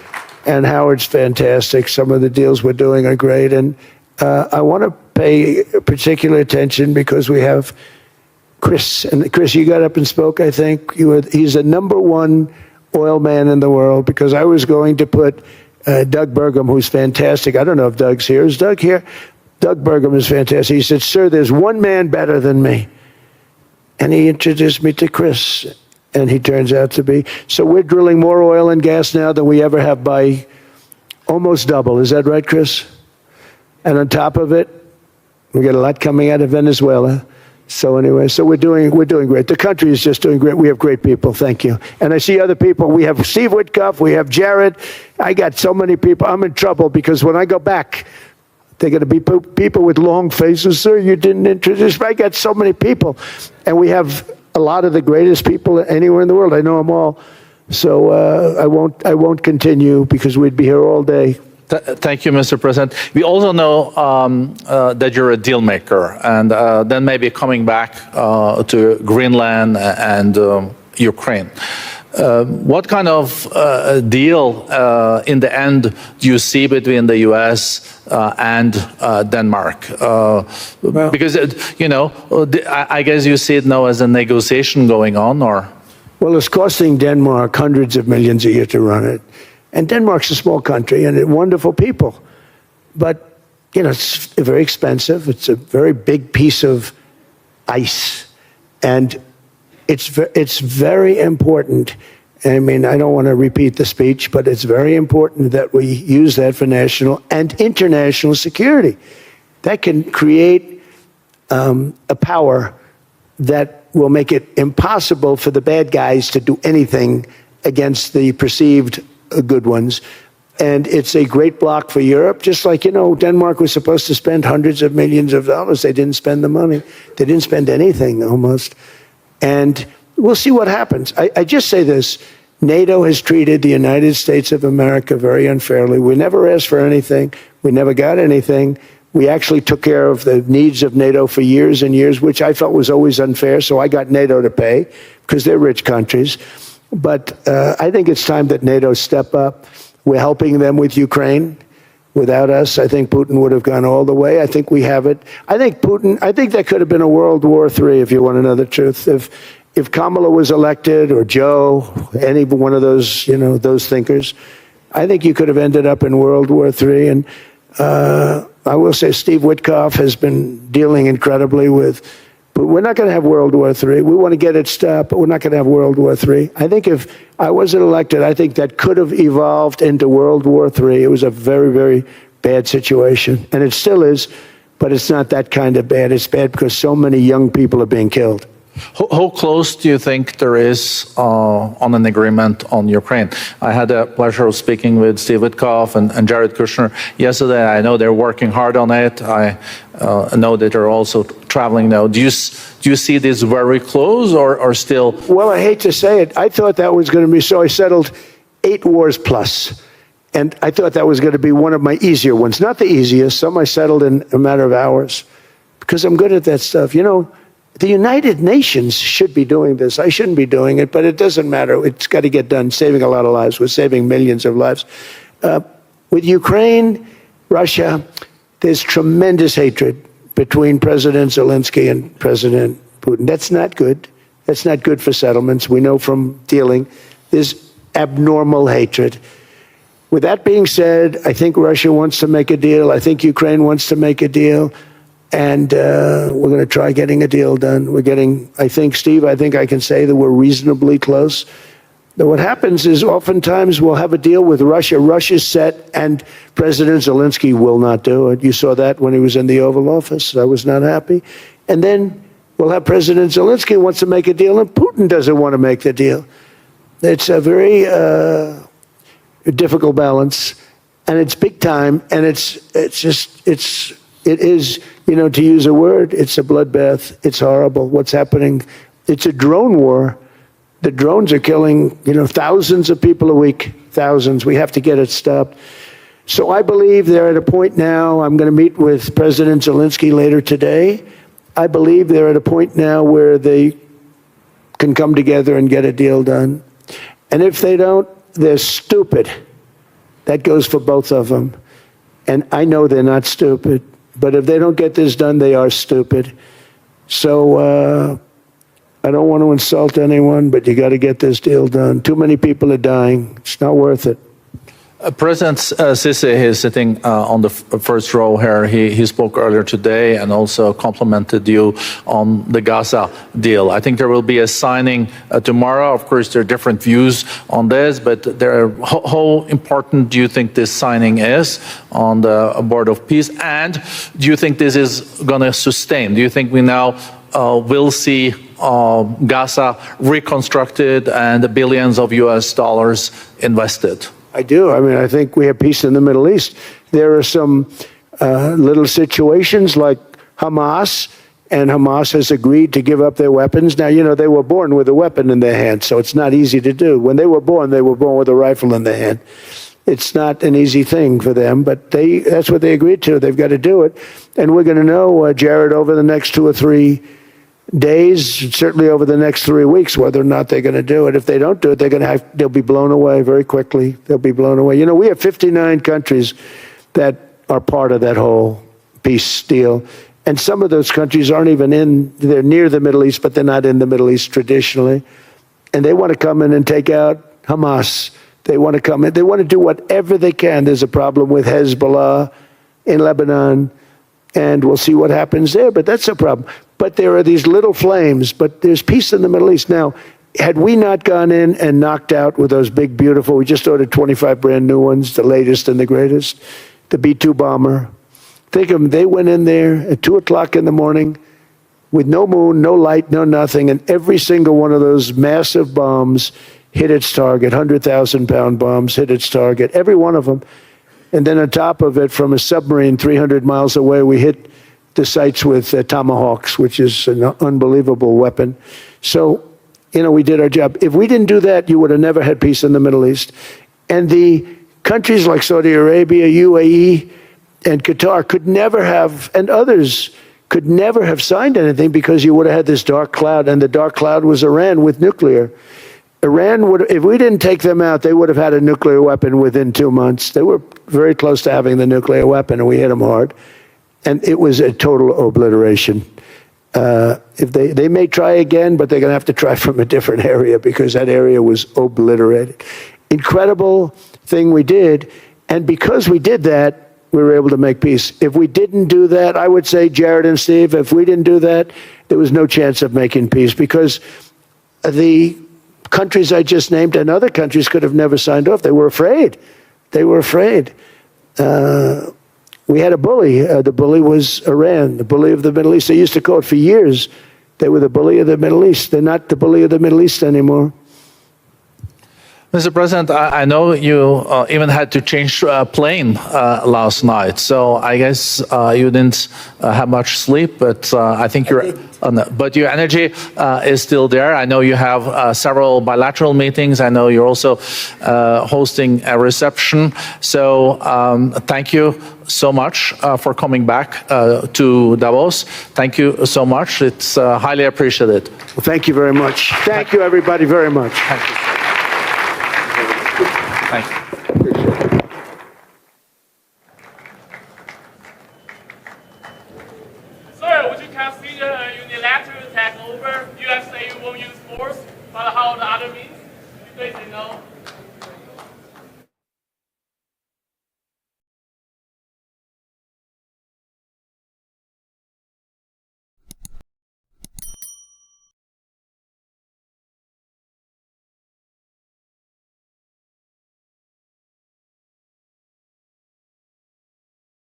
And Howard's fantastic. Some of the deals we're doing are great. And I want to pay particular attention because we have Chris. And Chris, you got up and spoke, I think. He's the #1 oil man in the world because I was going to put Doug Burgum, who's fantastic. I don't know if Doug's here. Is Doug here? Doug Burgum is fantastic. He said, sir, there's one man better than me. And he introduced me to Chris. And he turns out to be. So we're drilling more oil and gas now than we ever have by almost double. Is that right, Chris? And on top of it, we get a lot coming out of Venezuela. So anyway, so we're doing great. The country is just doing great. We have great people. Thank you. And I see other people. We have Steve Witkoff. We have Jared. I got so many people. I'm in trouble because when I go back, they're going to be people with long faces. Sir, you didn't introduce me. I got so many people. And we have a lot of the greatest people anywhere in the world. I know them all. So I won't continue because we'd be here all day. Thank you, Mr. President. We also know that you're a deal maker, and then maybe coming back to Greenland and Ukraine. What kind of deal in the end do you see between the U.S. And Denmark? Because, you know, I guess you see it now as a negotiation going on, or? Well, it's costing Denmark hundreds of millions a year to run it. And Denmark's a small country and wonderful people. But, it's very expensive. It's a very big piece of ice. And it's very important. I mean, I don't want to repeat the speech, but it's very important that we use that for national and international security. That can create a power that will make it impossible for the bad guys to do anything against the perceived good ones. And it's a great block for Europe, just like, Denmark was supposed to spend hundreds of millions of dollars. They didn't spend the money. They didn't spend anything almost. And we'll see what happens. I just say this. NATO has treated the United States of America very unfairly. We never asked for anything. We never got anything. We actually took care of the needs of NATO for years and years, which I felt was always unfair. So I got NATO to pay because they're rich countries. But I think it's time that NATO step up. We're helping them with Ukraine. Without us, I think Putin would have gone all the way. I think we have it. I think that could have been a World War III, if you want to know the truth. If Kamala was elected, or Joe, any one of those, those thinkers, I think you could have ended up in World War III. And I will say Steve Witkoff has been dealing incredibly with, but we're not going to have World War III. We want to get it stopped, but we're not going to have World War III. I think if I wasn't elected, I think that could have evolved into World War III. It was a very, very bad situation. And it still is, but it's not that kind of bad. It's bad because so many young people are being killed. How close do you think there is on an agreement on Ukraine? I had the pleasure of speaking with Steve Witkoff and Jared Kushner yesterday. I know they're working hard on it. I know that they're also traveling now. Do you see this very close or still? Well, I hate to say it. I thought that was going to be so. I settled 8 wars plus. And I thought that was going to be one of my easier ones. Not the easiest. Some I settled in a matter of hours because I'm good at that stuff. The United Nations should be doing this. I shouldn't be doing it, but it doesn't matter. It's got to get done, saving a lot of lives. We're saving millions of lives. With Ukraine, Russia, there's tremendous hatred between President Zelensky and President Putin. That's not good. That's not good for settlements. We know from dealing. There's abnormal hatred. With that being said, I think Russia wants to make a deal. I think Ukraine wants to make a deal. And we're going to try getting a deal done. I think, Steve, I can say that we're reasonably close. But what happens is oftentimes we'll have a deal with Russia. Russia's set, and President Zelensky will not do it. You saw that when he was in the Oval Office. I was not happy. And then we'll have President Zelensky wants to make a deal, and Putin doesn't want to make the deal. It's a very difficult balance, and it's big time, and it is, to use a word, it's a bloodbath. It's horrible what's happening. It's a drone war. The drones are killing, thousands of people a week, thousands. We have to get it stopped. So I believe they're at a point now, I'm going to meet with President Zelensky later today. I believe they're at a point now where they can come together and get a deal done. And if they don't, they're stupid. That goes for both of them. And I know they're not stupid. But if they don't get this done, they are stupid. So I don't want to insult anyone, but you got to get this deal done. Too many people are dying. It's not worth it. President Sisi is sitting on the first row here. He spoke earlier today and also complimented you on the Gaza deal. I think there will be a signing tomorrow. Of course, there are different views on this, but how important do you think this signing is on the Board of Peace? And do you think this is going to sustain? Do you think we now will see Gaza reconstructed and the billions of US dollars invested? I do. I think we have peace in the Middle East. There are some little situations like Hamas, and Hamas has agreed to give up their weapons. Now, they were born with a weapon in their hand, so it's not easy to do. When they were born with a rifle in their hand. It's not an easy thing for them, but that's what they agreed to. They've got to do it. And we're going to know, Jared, over the next 2 or 3 days, certainly over the next 3 weeks, whether or not they're going to do it. If they don't do it, they'll be blown away very quickly. They'll be blown away. We have 59 countries that are part of that whole peace deal. And some of those countries aren't even they're near the Middle East, but they're not in the Middle East traditionally. And they want to come in and take out Hamas. They want to come in. They want to do whatever they can. There's a problem with Hezbollah in Lebanon, and we'll see what happens there, but that's a problem. But there are these little flames, but there's peace in the Middle East. Now, had we not gone in and knocked out with those big, beautiful, we just ordered 25 brand new ones, the latest and the greatest, the B-2 bomber. Think of them, they went in there at 2 o'clock in the morning with no moon, no light, no nothing, and every single one of those massive bombs hit its target, 100,000-pound bombs hit its target, every one of them. And then on top of it, from a submarine 300 miles away, we hit the sites with tomahawks, which is an unbelievable weapon. So, we did our job. If we didn't do that, you would have never had peace in the Middle East. And the countries like Saudi Arabia, UAE, and Qatar could never have, and others could never have signed anything because you would have had this dark cloud, and the dark cloud was Iran with nuclear. Iran would, if we didn't take them out, they would have had a nuclear weapon within 2 months. They were very close to having the nuclear weapon, and we hit them hard. And it was a total obliteration. If they may try again, but they're going to have to try from a different area because that area was obliterated. Incredible thing we did. And because we did that, we were able to make peace. If we didn't do that, I would say, Jared and Steve, if we didn't do that, there was no chance of making peace because the countries I just named and other countries could have never signed off. They were afraid. They were afraid. We had a bully. The bully was Iran, the bully of the Middle East. They used to call it for years. They were the bully of the Middle East. They're not the bully of the Middle East anymore. Mr. President, I know you even had to change plane last night, so I guess you didn't have much sleep, but I think but your energy is still there. I know you have several bilateral meetings. I know you're also hosting a reception. So thank you so much for coming back to Davos. Thank you so much. It's highly appreciated. Well, thank you very much. Thank you, everybody, very much. Thank you. Thank you. Sir, would you consider a unilateral takeover? U.S. say you won't use force, but how the other means? You say no.